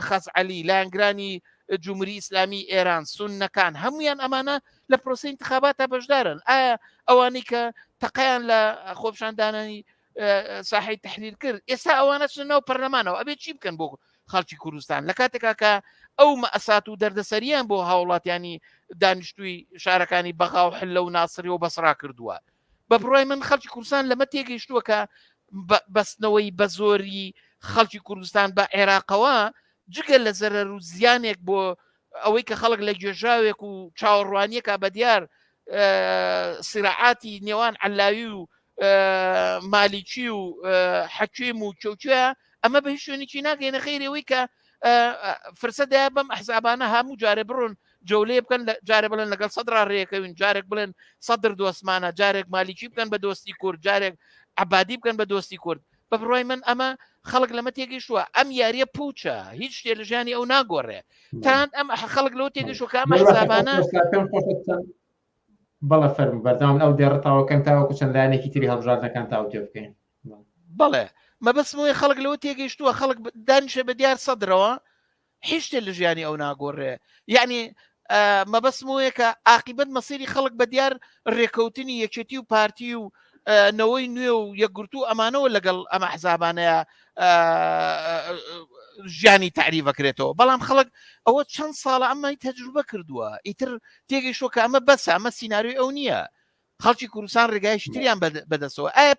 خەزعەلی لایەنگرانی جمهوری ئیسلامی ئێران سوننەکان هەمویان ئەمانە لە پرۆسەی انتخاباتە بەشدارن ئایا ئەوانەی کە تەقەیان لە خۆپشاندانانی ساحەی تەحلیل کرد ئێستا ئەوانە چنەوە پەرلەمانەوە ئەبێت چی بکەن بۆ خەڵکی کوردستان لە کاتێکا کە ئەو مەئەسات و دەردەسەریان بۆ هاوڵاتیانی دانیشتووی شارەکانی بەغا و حلە و ناسری و بەسڕا کردووە بە بڕای من خەڵکی کوردستان لەمە تێگەیشتووە کە بەستنەوەی بە زۆری خەڵکی کوردستان بە عێراقەوە جگە لە زەرەر و زیانێک بۆ ئەوەی کە خەڵک لە گوێژاوێک و چاوەڕوانیەکە بە دیار سیراعاتی نێوان عەلاوی و مالیکی و حەکیم و چەوچوە ئەمە بە هیچ شوێنێکی ناگەینە خەیرەوەی کە فرسەدایە بەم ئەحزابانە هەموو جارێ بڕۆن جەولێ بکەن جارێک بڵێن لەگەڵ سەدرا ڕێەکەوین جارێک بڵێن سەدر دۆستمانە جارێک مالیکی بکەن بە دۆستی کورد جارێک عەبادی بکەن بە دۆستی کورد بە بڕای من ئەمە خەڵک لەمە تێگەیشتووە ئەم یاریە پوچە هیچ شتێ لە ژیانی ئەو ناگۆڕێ تان ئەم خەڵک لەوە تێگەیشتووە کە ئەم ئەحزابانە بەڵێ فەرم بەردەوام ئەو دێڕێتەوەکەن تاوەکو چەند لایەنێکی تری هەڵبژاردنەکان تاو تێ بکەین بەڵێ مەبەستمەوەی خەڵک لەوە تێگەیشتووە خەڵک دانیشە بە دیار سەدرەوە هیچ شتێ لە ژیانی ئەو ناگۆڕێ یعنی مەبەستمەوەیە کە عاقیبەت مەسیری خەڵک بە دیار ڕێکەوتنی یەکێتی و پارتی و نەوەی نوێ و یەکگرتو ئەمانەوە لەگەڵ ئەمە حزابانەیە ژیانی تعریفەکرێتەوە بەڵام خەڵک ئەوە چەند ساڵە ئەمەی تەجروبە کردووە ئیتر تێگەیشتووە کە ئەمە بەسە ئەمە سیناریۆی ئەو نییە خەڵکی کوردستان ڕێگای شتریان بەدەستەوە ئایا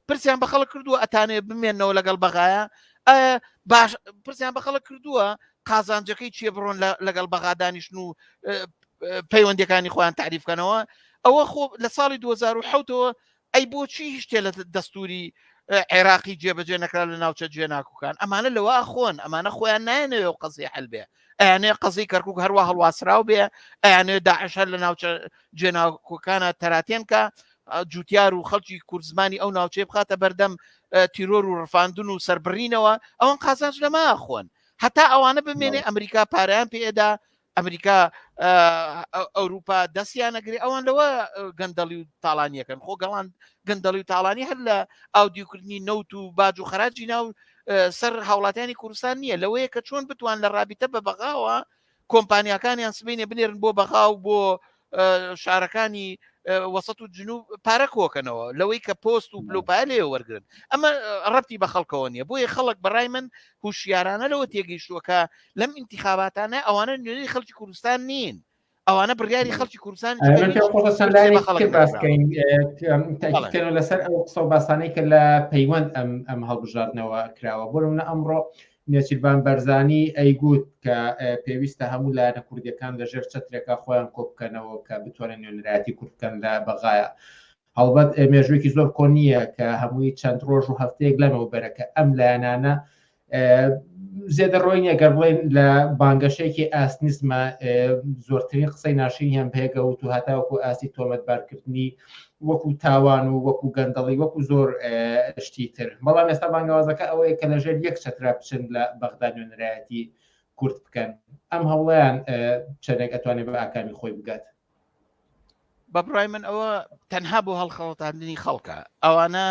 پرسیان بە خەڵک کردووە ئەتانێ بمێنەوە لەگەڵ بەغایە ئایا باش پرسیان بە خەڵک کردووە قازانجەکەی چیە بڕۆن لەگەڵ بەغا دانیشتن و پەیوەندیەکانی خۆیان تعریفکەنەوە ئەوە خۆ لە ساڵی 2007ەوە ئەی بۆچی هیچ شتێ لە دەستوری عێراقی جێبەجێ نەکرا لە ناوچە جێناکوکان ئەمانە لەوە ئەخۆن ئەمانە خۆیان نایەنەوێ و قەزی حەل بێ ئەیانێ قەزی کەرکووک هەروە هەڵواسراو بێ ئەیانێ داعش هەر لە ناوچە جێناکوکانە تەراتێن کە جوتیار و خەڵکی کورد زمانی ئەو ناوچەی بخاتە بەردەم تیرۆر و ڕفاندن و سەربڕینەوە ئەوان قازانج لەما ئەخۆن هەتا ئەوانە بمێنێ ئەمریکا پارەیان پێدا ئەمریکا ئەوروپا دەستیان نەگری ئەوان لەوە گەندەڵی و تاڵانیەکەن خۆ گەڵان گەندەڵی و تاڵانی هەر لە ئاودیوکردنی نەوت و باج و خەراجی ناو سەر هاوڵاتیانی کوردستان نییە لەوەیە کە چۆن بتوان لە ڕابطە بە بەغاوە کۆمپانیەکانیان سبینێ بنێرن بۆ بەغا و بۆ شارەکانی وەسەت و جنوب پارە کۆکەنەوە لەوەی کە پۆست و بلوپای لێ وەرگن ئەمە ڕەبتی بە خەڵکەوە نییە بۆیە خەڵک بەڕای من هوشیارانە لەوە تێگەیشتووەکە لەم ئینتیخاباتانە ئەوانە نوێنەی خەڵکی کوردستان نین ئەوانە بڕیاری خەڵکی کوردستان تاکیدکەن لەسەر ئەو قسە و باسانەی کە لە پەیوەند ئەم هەڵبژاردنەوە کراوە بۆ منە ئەمڕۆ نێچیربان بەرزانی ئەیگوت کە پێویستە هەموو لایەنە کوردیەکان لەژێر چەترێکە خۆیان کۆبکەنەوە کە بتوانن نوێنەرایەتی کوردکەن لە بەغایە هەڵبەت مێژوویەکی زۆر کۆنیە کە هەمووی چەند ڕۆژ و هەفتەیەک لەمەوە بەرەکە ئەم لایەنانە زێدە ڕۆی نیەگەر بڵێن لە بانگەشەیەکی ئاسنیزمە زۆرترین قسەی ناشرینیان پێگەوت و هەتاوەکو ئاسی تۆمەتبارکردنی وەکو تاوان و وەکو گەندەڵی وەکو زۆر شتی تر بەڵام ئێستا بانگەوازەکە ئەوەیە کە لەژێر یەک چەترا بچن لە بەغدا نوێنەرایەتی کورد بکەن ئەم هەوڵیان چەندێک ئەتوانێت بە ئاکامی خۆی بگات بەبڕای من ئەوە تەنها بۆ هەڵخەڵەتاندنی خەڵکە ئەوانە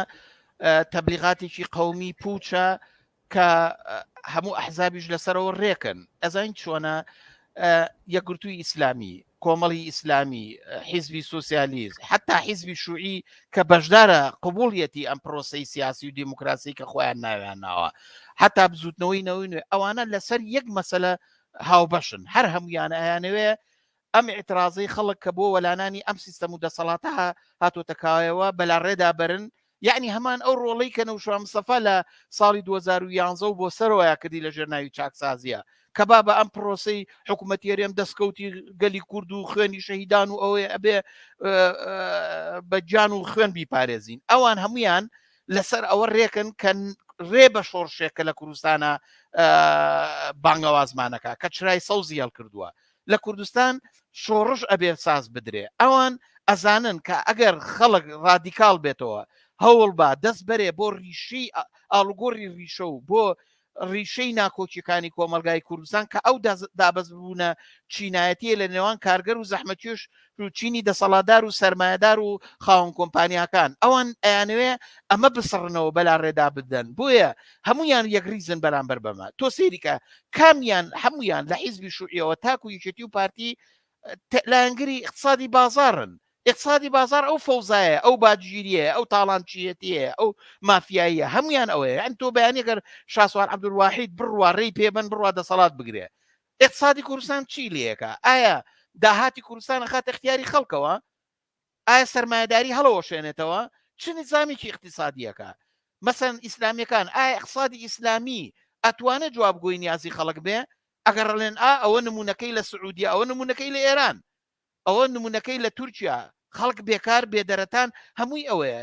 تەبلیغاتێکی قەومی پوچە کە هەموو ئەحزابیش لەسەرەوە ڕێکن ئەزانین چۆنە یەکگرتووی ئیسلامی کۆمەڵی ئیسلامی حیزبی سۆسیالیست حتا حیزبی شوعی کە بەشدارە قبوڵیەتی ئەم پرۆسەی سیاسی و دیموکراسی کە خۆیان ناویان ناوە حتا بزوتنەوەی نەوەی ئەوانە لەسەر یەک مەسەلە هاوبەشن هەر هەمویان ئەیانەوێ ئەم ئێترازەی خەڵک کە بۆ وەلانانی ئەم سیستەم و دەسەڵاتە هاتۆتەکایەوە بەلا ڕێدا بەرن یعنی هەمان ئەو ڕۆڵەی کە نەوشوا مستەفا لە ساڵی 2011 و بۆ سەرەوەیە کردی لە ژێرناوی چاکسازیە کە با بە ئەم پرۆسەی حکوومەتیێرێم دەستکەوتی گەلی کورد و خوێنی شەهیدان و ئەوەیە ئەبێ بە جان و خوێن بیپارێزین ئەوان هەمویان لەسەر ئەوە ڕێکن کە ڕێ بە شۆڕشێکە لە کوردستانە بانگەوازمانەکە کە چرای سەوزی هەڵ کردووە لە کوردستان شۆڕش ئەبێ ساز بدرێ ئەوان ئەزانن کە ئەگەر خەڵک ڕادیکال بێتەوە هەوڵ بە دەست بەرێ بۆ ڕیشەی ئاڵوگۆڕی ڕیشە و بۆ ڕیشەی ناکۆچیەکانی کۆمەلگای کوردستان کە ئەو دابەز بوونە چینایەتیە لە نێوان کارگەر و زەحمەتکێش و چینی دەسەڵاتدار و سەرمایەدار و خاوەن کۆمپانیاکان ئەوان ئەیانوێ ئەمە بسڕنەوە بەلا ڕێدا بدەن بۆیە هەمویان یەکریزن بەرامبەر بەمە تۆ سێریکە کامیان هەمویان لە حیزبی شوعیەوە تاکو یەکێتی و پارتی لایەنگری اقتصادی بازارن اقتصادی بازار ئەو فەوزایە ئەو باجگیریە ئەو تاڵانچیەتیە ئەو مافیاییە هەمویان ئەوەیە ئەن تۆ بەیانێگەر شاسوار عەبدولواحید بڕوا ڕێی پێبەن بڕوا دەسەڵات بگرێ اقتصادی کوردستان چی لێیەکە ئایا داهاتی کوردستان خاتە اختیاری خەڵکەوە ئایا سەرمایه‌داری هەڵەوەشێنێتەوە چ نظامێکی اقتصادیەکە مەسەن ئیسلامیەکان ئایا اقتصادی ئیسلامی ئەتوانێت جوابگۆی نیازی خەڵک بێ ئەگەر ڕڵێن ئەوە نمونونەکەی لە سعودیا ئەوە نمونونەکەی لە ئێران ئەوە نمونونەکەی لە تورکیا خەڵک بێکار بێدەرەتان هەمووی ئەوەیە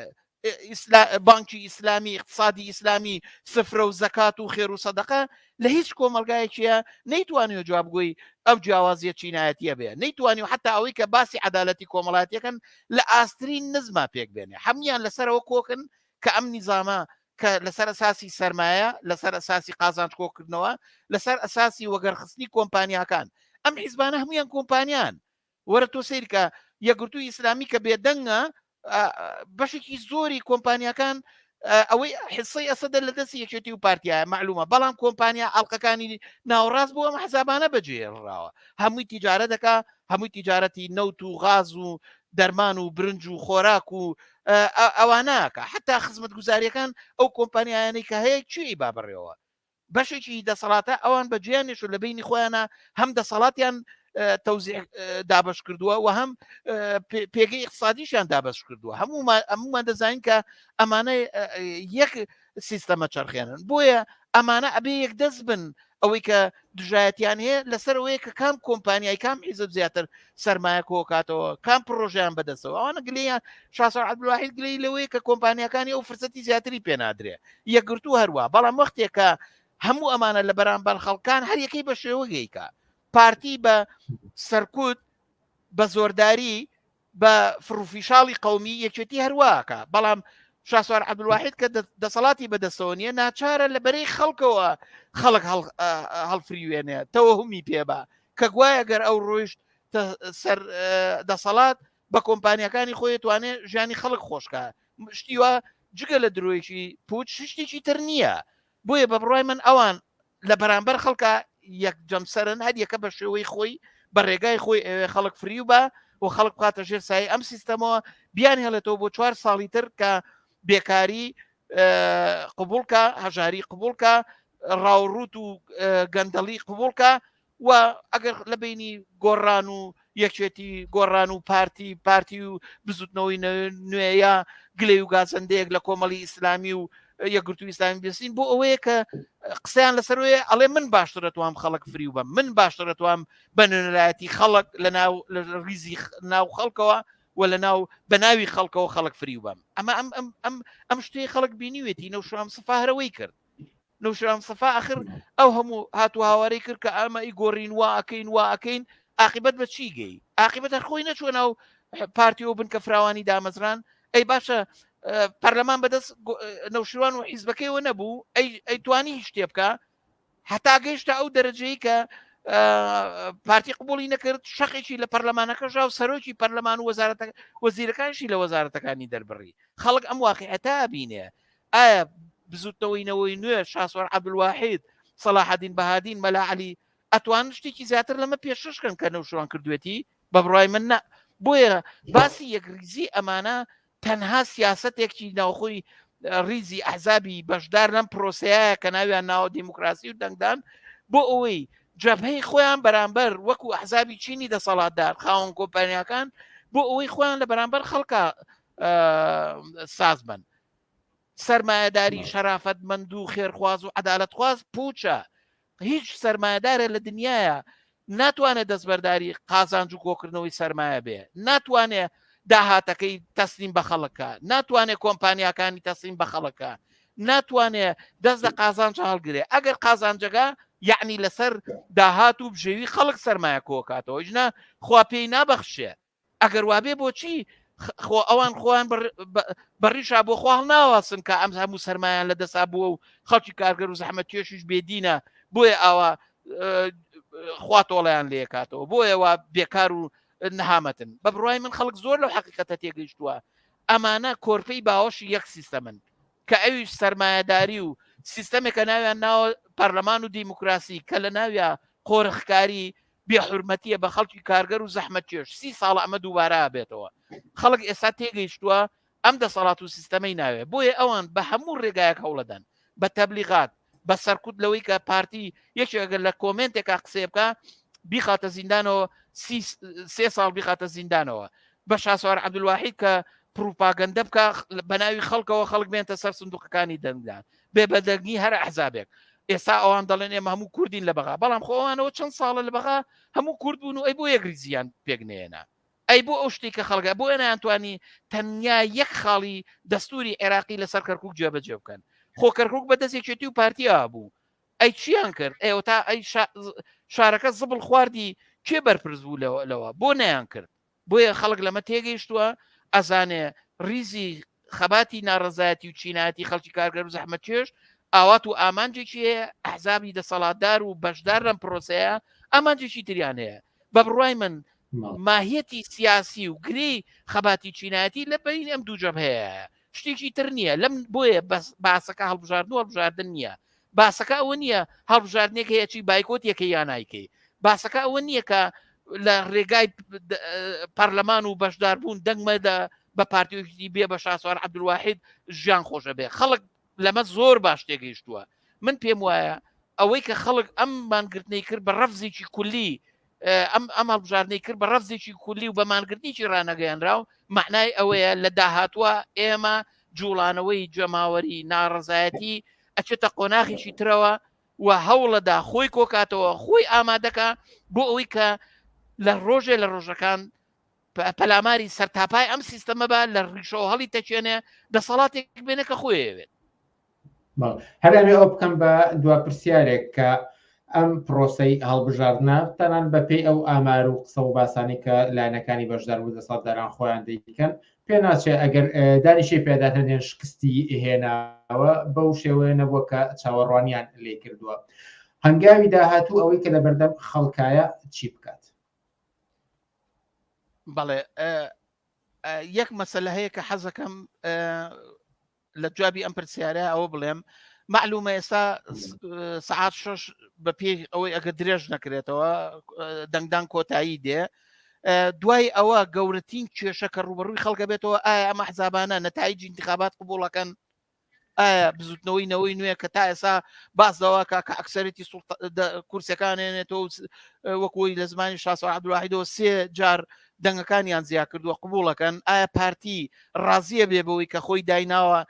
بانکی ئیسلامی اقتصادی ئیسلامی سفرە و زەکات و خێر و سەدەقە لە هیچ کۆمەلگایەکیە نەیتوانێت جوابگۆی ئەو جیاوازیە چینایەتیە بێ نەیتوانی و حتا ئەوەی کە باسی عەدالەتی کۆمەڵایەتیەکەن لە ئاسترین نزما پێک بێنێ هەمویان لەسەرەوە کۆکن کە ئەم نیزامە کە لەسەر ئەساسی سەرمایە لەسەر ئەساسی قازانج کۆکردنەوە لەسەر ئەساسی وەگەرخستنی کۆمپانیاکان ئەم حیزبانە هەمویان کۆمپانیان وەرە تۆ سیرکە یەکگرتووی ئیسلامی کە بێدەنگە بەشێکی زۆری کۆمپانیاکان ئەوەی حسەی ئەسەدە لە دەستی یەکێتی و پارتیایە معلومە بەڵام کۆمپانیا ئەڵلقەکانی ناوەڕاست بۆ ئەم حەزابانە بەجێڕاوە هەمووی تیجارە دەکا هەمووی تیجارەتی نەوت و غاز و دەرمان و برنج و خۆراک و ئەوانەکە حتا خزمەت گوزاریەکان ئەو کۆمپانیایانەی کە هەیە چی بابڕێەوە بەشێکی دەسەڵاتە ئەوان بە جیانێش و لە بینی خۆیانە هەم دەسەڵاتیان تەوزیع دابش کردووە و هەم پێگەی اقتصادیشیان دابش کردووە هەمومان دەزانین کە ئەمانە یەک سیستەمە چرخێنن بۆیە ئەمانە ئەبێ یەک دەست بن ئەوەی کە دژایەتیان هەیە لەسەر ئەوەیە کە کام کۆمپانیای کام حیزب زیاتر سەرمایە کۆکاتەوە کام پرۆژیان بەدەستەوە ئەوانە گلەیان شاسەر عەبدولواحید گلەی لەوەیە کە کۆمپانیەکانی ئەو فرسەتی زیاتری پێنادرێ یەکگرتوو هەروە بەڵام وەختێک کە هەموو ئەمانە لە بەرامبەر خەڵکان هەر یەکەی بە شێوەگەیکە پارتی بە سەرکوت بە زۆرداری بە فڕوفیشاڵی قەومی یەکێتی هەرواکە بەڵام شاسوار عەبدولواحید کە دەسەڵاتی بەدەستەوە نیە ناچارە لە بەرەی خەڵکەوە خەڵک هەڵفریوێنێ تەوەهومی پێبا کە گوایە گەر ئەو ڕۆیشت سەر دەسەڵات بە کۆمپانیەکانی خۆی توانێت ژیانی خەڵک خۆشکە شتی وە جگە لە درۆیەکی پوچ شتێکی تر نییە بۆیە بە بڕای من ئەوان لە بەرامبەر خەڵکە یەک جەمسەرن هەر یەکە بە شێوەی خۆی بە ڕێگای خۆی خەڵک فریو بە و خەڵک بخاتە ژێر سایه ئەم سیستەمەوە بیان هێڵێتەوە بۆ 4 ساڵی تر کە بێکاری قبولکە هەژاری قبولکە ڕاوڕوت و گەندەڵی قبولکە و ئەگەر لە بینی گۆڕان و یەکێتی گۆڕان و پارتی و بزوتنەوەی نوێیە گلەی و گازەندەیەک لە کۆمەڵی ئیسلامی و یەکگرتووی ئیسلامی بێسین بۆ ئەوەیە کە قسەیان لەسەرەوەی ئەڵێ من باشترە توام خەڵک فریو بم من باشترە توام بە نوێنەرایەتی خەڵک لە ڕیزی ناو خەڵکەوە و لە ناو بەناوی خەڵکەوە خەڵک فریو بم ئەمە ئەم شتەی خەڵک بینیوێتی نەوشام سەفا هەرەوەی کرد نەوشام سەفا ئاخر ئەو هەموو هاتو هاوارەی کرد کە ئەمە ئیگۆڕین وا ئەەکەین وا ئەەکەین عاقبەت بە چی گەی عاقبەت هەرخۆی نەچوە ناو پارتیۆ بن کە فراوانی دامەزران ئەی باشە پەرلەمان بەدەست نەوشیروان و حیزبەکەیەوە نەبوو ئەی توانی هیچ شتێ بکە هەتا گەیشتە ئەو دەرەجەی کە پارتی قبولی نەکرد شەقێکی لە پەرلەمانەکە ژاو سەرۆکی پەرلەمان و وەزیرەکانشی لە وەزارەتەکانی دەربڕی خەڵک ئەم واقعەتە بینێ ئایا بزوتنەوەی نوێ شاسوار عەبدولواحید سەلاحەدین بەهادین مەلا عەلی ئەتوان شتێکی زیاتر لەمە پێشکەن کە نەوشیروان کردوێتی بە بڕای من نە بۆیە باسی یەکریزی ئەمانە تەنها سیاسەتێکی ناوخۆی ریزی ئەحزابی بەشدار لەم پرۆسەیە کە ناویان ناوە دیموکراسی و دەنگدان بۆ ئەوەی جەبهەی خۆیان بەرامبەر وەکو ئەحزابی چینی دەسەڵاتدار خاوەن کۆمپانیەکان بۆ ئەوەی خۆیان لە بەرامبەر خەڵکە ساز بن سەرمایەداری شەرافەتمەند و خێرخواز و عەدالەتخواز پوچە هیچ سەرمایەدارە لە دنیاە ناتوانێت دەستبەرداری قازانج و کۆکردنەوەی سەرمایە بێ ناتوانێت داهاتەکەی تەسلیم بە خەڵکە ناتوانێت کۆمپانیەکانی تەسلیم بە خەڵکە ناتوانێت دەست لە قازانج هەڵگرێ ئەگەر قازانجەکە یعنی لەسەر داهات و بژێوی خەڵک سەرمایە کۆکاتەوە ژنە خوا پێی نابەخشێ ئەگەر وابێ بۆچی ئەوان خۆیان بەڕیشا بۆ خوا هەڵناواسن کە ئەم هەموو سەرمایان لە دەسا بووە و خەڵکی کارگەر و زەحمەت کێشیش بێدینە بۆیە ئاوا خوا تۆڵیان لێ کاتەوە بۆیەوە بێکار و نەهامەتن بە بڕای من خەڵک زۆر لەو حەقیقەتە تێگەیشتووە ئەمانە کۆرپەی باوەشی یەک سیستەمن کە ئەویش سەرمایەداری و سیستەمێکە ناویان ناوە پەرلەمان و دیموکراسی کە لە ناویە قۆرخکاری بێحورمەتیە بە خەڵکی کارگەر و زەحمەت کێش 30 ساڵ ئەمە دووبارە بێتەوە خەڵک ئێستا تێگەیشتووە ئەم دەسەڵات و سیستەمەی ناوێ بۆیە ئەوان بە هەموو ڕێگایەک هەوڵەدەن بە تەبلیغات بە سەرکوت لەوەی کە پارتی یەکێگەر لە کۆمنتێکا قسێ بکە بیخاتە زیندانەوە 3 ساڵ بیخاتە زیندانەوە بە شاسوار عەبدولواحید کە پروپاگەندە بکە بە ناوی خەڵکەوە خەڵک بێنتە سەر سندوقەکانی دەنگدان بێ بەدەنگی هەر ئەحزابێک ئێستا ئەوان دەڵێن ئێمە هەموو کوردین لە بەغا بەڵام خۆوانەوە چەند ساڵە لە بەغا هەموو کورد بوون و ئەی بۆ یەکریزیان پێگنێنە ئەی بۆ ئەو شتێککە خەڵگە بۆ نەیانتوانی تەنیا یەک خاڵی دەستوری عێراقی لەسەر کەرکووک جێبەجێ بکەن خۆ کەرکووک بەدەستێکێتی و پارتیا بوو ئەی چیان کرد ئێوە تا ئەی شارەکە زبڵ خواردی کێ بەرپرس بوو لەوە بۆ نەیان کرد بۆیە خەڵک لەمە تێگەیشتووە ئەزانێ ریزی خەباتی ناڕزایەتی و چینایەتی خەڵکی کارگەر و زەحمەت کێش ئاوات و ئامانجێکی هەیە ئەحزابی دەسەڵاتدار و بەشدار لەم پرۆسەیە ئامانجێکی تریان هەیە بە بڕای من ماهیەتی سیاسی و گرەی خەباتی چینایەتی لە بین ئەم دوو جەبهەیە شتێکی تر نییە لەم بۆیە باسەکە هەڵبژاردن هەڵبژاردن نییە باسەکە ئەوە نییە هەڵبژاردنێک هەیەکی بایکۆت یەکە یان نایکەی باسەکە ئەوە نییە کە لە ڕێگای پەرلەمان و بەشداربوون دەنگمە بە پارتیۆکی بێ بە شاسوار عەبدولواحید ژیان خۆشە بێ خەڵک لەمە زۆر باش تێگەیشتووە من پێم وایە ئەوەی کە خەڵک ئەم مانگرتنەی کرد بە ڕەفزێکی کولی ئەم هەڵبژاردنەی کرد بە ڕەفزێکی کولی و بە مانگرتنیی ڕانەگەیاندرا و معنای ئەوەیە لە داهاتوە ئێمە جوڵانەوەی جەماوەری ناڕزایەتی ئەچێتە قۆناغێکی ترەوە و هەوڵەدا خۆی کۆکاتەوە خۆی ئامادەکە بۆ ئەوەی کە لە ڕۆژێ لە ڕۆژەکان پەلاماری سەرتاپای ئەم سیستەمە بە لە ڕیشەوە هەڵی تەچێنێ دەسەڵاتێک بێنە کە خۆیەوێت. هەرامێ ئەو بکەم بە دوا پرسیارێک کە ئەم پرۆسی هەڵبژاردنە تەنان بەپێی ئەو ئامار و قسە و باسانی کە لایەنەکانی بەشدار و دەسەڵاتداران خۆیان دەیکەن پێ ناچێت ئەگەر دانیشەی پێداتەنێن شکستی هێناوە بەو شێوەیە نەبووە کە چاوەڕوانیان لێ کردووە. هەنگاوی داهاتوو ئەوەی کە لە بەردەم خەڵکایە چی بکات؟ بەڵێ یەک مەسەلە هەیە کە حەزەکەم لە جوابی ئەم پرسیارە ئەوە بڵێم معلومە ئێستا سعات 6 بە پێی ئەوەی ئەگە درێژ نەکرێتەوە دەنگدان کۆتایی دێ دوای ئەوە گەورەترین کێشە کە ڕوبەڕووی خەڵکە بێتەوە ئایا ئەمە حزابانە نەتایجی انتخابات قبوڵەکەن ئایا بزوتنەوەی نەوەی نوێ کە تا ئێسا باسەوە کە ئەکسەرەتی کورسەکانێنێتەوە وەکوی لە زمانی شاسۆ عەبدوڵواحیدەوە 3 جار دەنگەکانیان زیا کردووە قبوڵەکەن ئایا پارتی ڕازیە بێ بەوەی کە خۆی دایناوە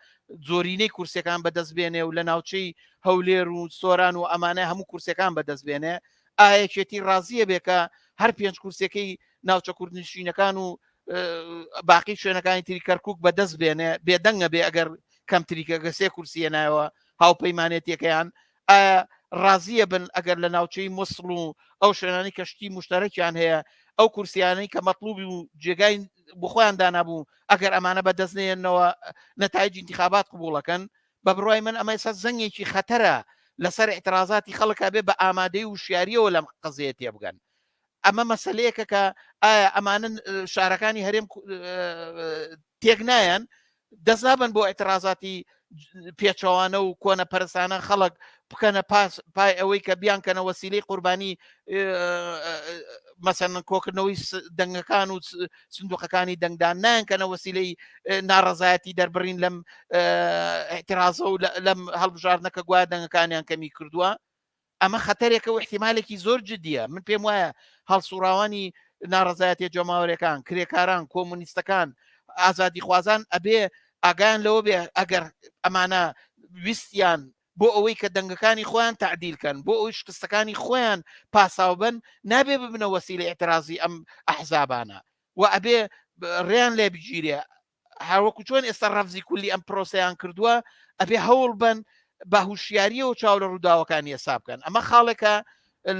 زۆرینەی کورسەکان بەدەستبێنێ و لە ناوچەی هەولێر و سۆران و ئەمانە هەموو کورسەکان بەدەستبێنێ ئاەکێتی ڕازیە بێ کە هەر 5 کورسەکەی ناوچە کوردنشینەکان و باقی شوێنەکانی تری کەرکک بەدەست بێنێ بێدەنگە بێ ئەگەر کەم تریکە گەسێ کورسیە نایەوە هاوپەیمانێتیەکەیان ئایا ڕازیە بن ئەگەر لە ناوچەی مووسڵ و ئەو شوێنانی کەشتی مشتەرەکیان هەیە ئەو کورسیانەی کە مەطلوبی و جێگای بخۆیان دانابوو ئەگەر ئەمانە بەدەستنێنەوە نەتایجی انتخابات قبوڵەکەن بە بڕای من ئەمە ئێستا زەنگێکی خەتەرە لەسەر ئێترازاتی خەڵکا بێ بە ئامادەی و شیاریەوە لەم قەزەیە تێبگەن. ئەمە مەسەلەیەکە کە ئایا ئەمانە شارەکانی هەرێم تێک نایەن دەستنابن بۆ ئێترازاتی پێچەوانە و کۆنە پەرسانە خەڵک بکەنە پای ئەوەی کە بیانکەنە وەسیلەی قوربانی مەسەن کۆکردنەوەی دەنگەکان و سندوقەکانی دەنگدان نایەنکەنە وەسیلەی ناڕەزایەتی دەربڕین لەم ئێترازە و لەم هەڵبژاردنەکە گوایە دەنگەکانیان کەمی کردووە. ئەمە خەتەرێکە و احتیمالێکی زۆر جدیە. من پێم وایە هەڵسوڕاوانی ناڕەزایەتی جەماوەریەکان کرێکاران کۆمونیستەکان ئازادی خوازان ئەبێ ئاگیان لەوە بێ ئەگەر ئەمانە ویستیان بۆ ئەوەی کە دەنگەکانی خۆیان تعدیلکەن بۆ ئەوی شکستەکانی خۆیان پاساوبن نابێ ببنە وەسیلە ئێترازی ئەم ئەحزابانە و ئەبێ ڕێیان لێ بگیرێ هەروەکو چۆن ئێستا ڕەفزی کولی ئەم پرۆسەیان کردووە ئەبێ هەوڵ بن بە هوشیاریەوە چاو لە ڕووداوەکانی حساب بکەن. ئەمە خاڵێکە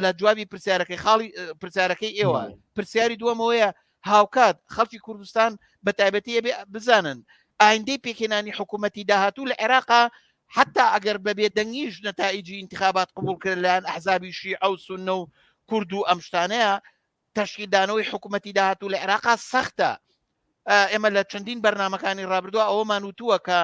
لە جوابی پرسیارەکەی خاڵی پرسیارەکەی ئێوە. پرسیاری دووەمەوەیە هاوکات خەڵکی کوردستان بە تایبەتی ئەبێ بزانن ئایندەی پێکهێنانی حکوومەتی داهاتوو لە عێراقا حتا ئەگەر بەبێ دەنگیش نەتائیجی انتخابات قبول کرد لەلایەن ئەحزابی شیعە و سوننە و کورد و ئەم شتانەیە تەشکیلدانەوەی حکوومەتی داهاتوو لە عێراقا سەختە. ئێمە لە چەندین بەرنامەکانی ڕابردووە ئەوەمان وتووە کە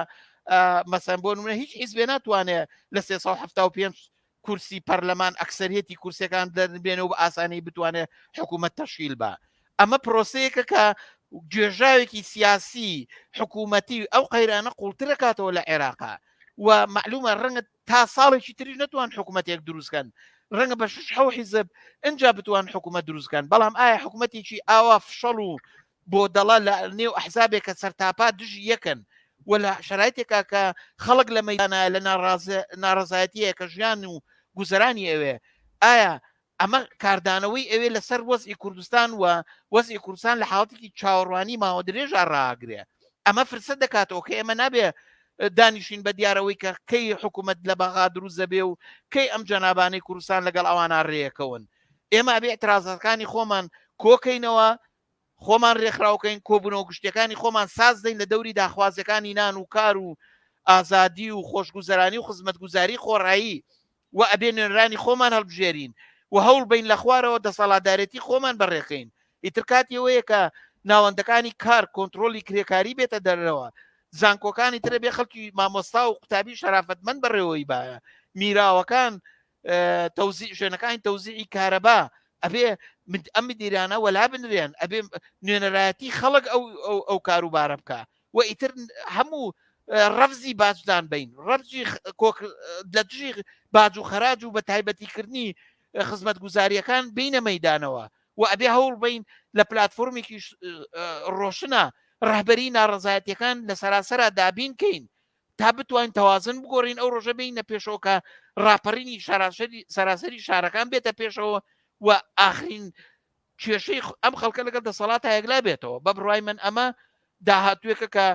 مەسەن بۆ نمونە هیچ حیزبێ ناتوانێت لە 375 کورسی پەرلەمان ئەکسەریەتی کورسەکان دەربێنەوە بە ئاسانی بتوانێت حکوومەت تەشکیل بە. ئەمە پرۆسەیەکە کە گوێژاوێکی سیاسی حکوومەتی ئەو قەیرانە قوڵترە کاتەوە لە عێراقا و معلومە ڕەنگە تا ساڵێکی تری نەتوان حکوومەتێک دروستکەن ڕەنگە بە 6 حیزب ئەجا بتوان حکوومەت دروستکەن بەڵام ئایا حکوومەتێکی ئاوا فشەڵ و بۆ دەڵا لە نێو ئەحزابێک کە سەرتاپا دژی یەکەن و لە شرایطێکا کە خەڵک لە مەیدانە لە ناڕەزایەتیە کە ژیان و گوزەرانی ئەوێ ئایا ئەمە کاردانەوەی ئەوێ لەسەر وەزئی کوردستان و وەزئی کوردستان لە حاڵەتێکی چاوەڕوانی ماوە درێژە ڕاگرێ ئەمە فرسەت دەکاتەوە کە ئێمە نابێ دانیشین بە دیارەوەی کە کەی حکوومەت لە بەغا دروست دەبێ و کەی ئەم جەنابانەی کوردستان لەگەڵ ئەوانە ڕێیەکەون ئێمە ئەبێ ئێترازەکانی خۆمان کۆکەینەوە خۆمان ڕێکخراوکەین کۆبوونەوە گشتەکانی خۆمان ساز دەین لە دەوری داخوازەکانی نان و کار و ئازادی و خۆشگوزەرانی و خزمەتگوزاری خۆڕایی و ئەبێ نوێنەرانی خۆمان هەڵبژێرین و هەوڵ بین لە خوارەوە دەسەڵاتدارەتی خۆمان بەڕێخین ئیتر کاتیەوەیە کە ناوەندەکانی کار کۆنتترۆلی کرێکاری بێتە دەرەوە زانکۆکانی ترە بێ خەڵکی مامۆستا و قوتابی شەرافەتمەند بەڕێوەی باە میراوەکان شوێنەکانی تەوزیعی کارەبا ئەبێ ئەم دیرانە وەلا بنرێن ئەبێ نوێنەرایەتی خەڵک ئەو کاروبارە بکە و ئیتر هەموو ڕەفزی باجدان بین ڕەفزی لە دژی باج و خەراج و بە تایبەتیکردنی خزمەت گوزاریەکان بینە مەیدانەوە و ئەبێ هەوڵ بین لە پلتفۆرمێکی ڕۆشنە ڕاهبەری ناڕەزایەتیەکان لە سەراسەرا دابین کەین تا بتوانین تەوازن بگۆڕین ئەو ڕۆژە بینە پێشەوە کە ڕاپەڕینی سەراسەری شارەکان بێتە پێشەوە و ئاخرین کێشەی ئەم خەڵکە لەگەڵ دەسەڵاتە یەکلا بێتەوە بە بڕای من ئەمە داهاتوێکە کە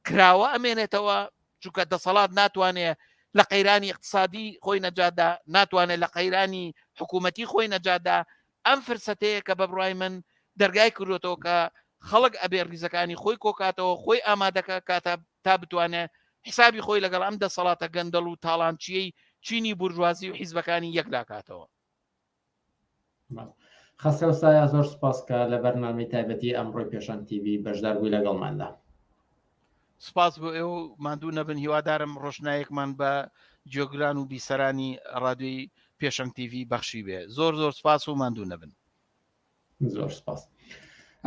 کراوە ئەمێنێتەوە چونکە دەسەڵات ناتوانێت لە قەیرانی اقتصادی خۆی نەجادا ناتوانێت لە قەیرانی حکوومەتی خۆی نەجادا ئەم فرسەتەیە کە بە بڕای من دەرگای کردوێتەوە کە خەڵک ئەبێ ڕیزەکانی خۆی کۆکاتەوە خۆی ئامادەکە کاتە تا بتوانێت حسابی خۆی لەگەڵ ئەم دەسەڵاتە گەندەڵ و تاڵانچیەی چینی بورژوازی و حیزبەکانی یەکلاکاتەوە. خەسە وسایە زۆر سپاسکە لە بەرنامەی تایبەتی ئەمڕۆی پێشەنگ تیڤ بەشدار بووی لەگەڵماندا. سپاس بۆ ئێوە ماندوو نەبن هیوادارم ڕۆژنایەکمان بە جێگران و بیسەرانی ڕادیۆی پێشەنگ تیڤ بەخشی بێ. زۆر زۆر سپاس و ماندوو نەبن. زۆر سپاس.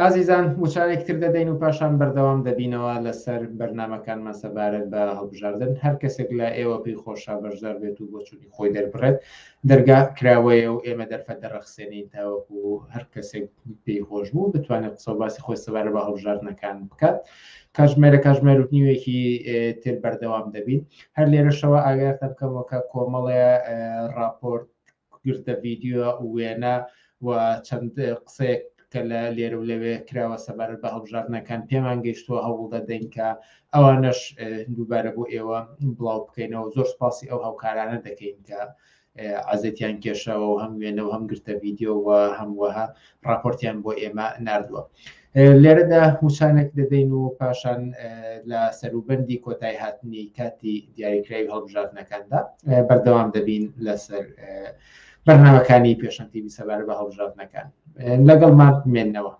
ئازیزان وچارێکتر دەدەین و پاشان بەردەوام دەبینەوە لەسەر بەرنامەکانمان سەبارەت بە هەڵبژاردن. هەر کەسێک لە ئێوە پێی خۆشە بەشدار بێت و بۆچوونی خۆی دەربڕێت دەرگا کراوەیە و ئێمە دەرفەت دەڕەخسێنین تاوەکو هەر کەسێک پێی خۆش بوو بتوانێت قسە و باسی خۆی سەبارەت بە هەڵبژاردنەکان بکات. کاتژمێر و نیوێکی تر بەردەوام دەبین. هەر لێرەشەوە ئاگاتە بکەمەوە کە کۆمەڵێ راپۆرت گرتە ڤیدیۆ وێنە و چەند قسەیەک کە لە لێرە و لەوێ کراوە سەبارەت بە هەڵبژاردنەکان پێمان گەیشتووە هەوڵ دەدەین کە ئەوانەش دووبارە بۆ ئێوە بڵاو بکەینەوە. زۆر سپاسی ئەو هاوکارانە دەکەین کە عەزەتیان کێشەوە و هەم وێنە و هەم گرتە ڤیدیۆ و هەموەها راپۆرتیان بۆ ئێمە ناردووە. لێرەدا وچانێک دەدەین و پاشان لە سەروبەندی کۆتای هاتنی کاتی دیاریکراوی هەڵبژاردنەکاندا بەردەوام دەبین لەسەر بەرنامەکانی پێشەنگ تیڤ سەبارەت بە هەڵبژاردنەکان. لەگەڵمان بمێننەوە.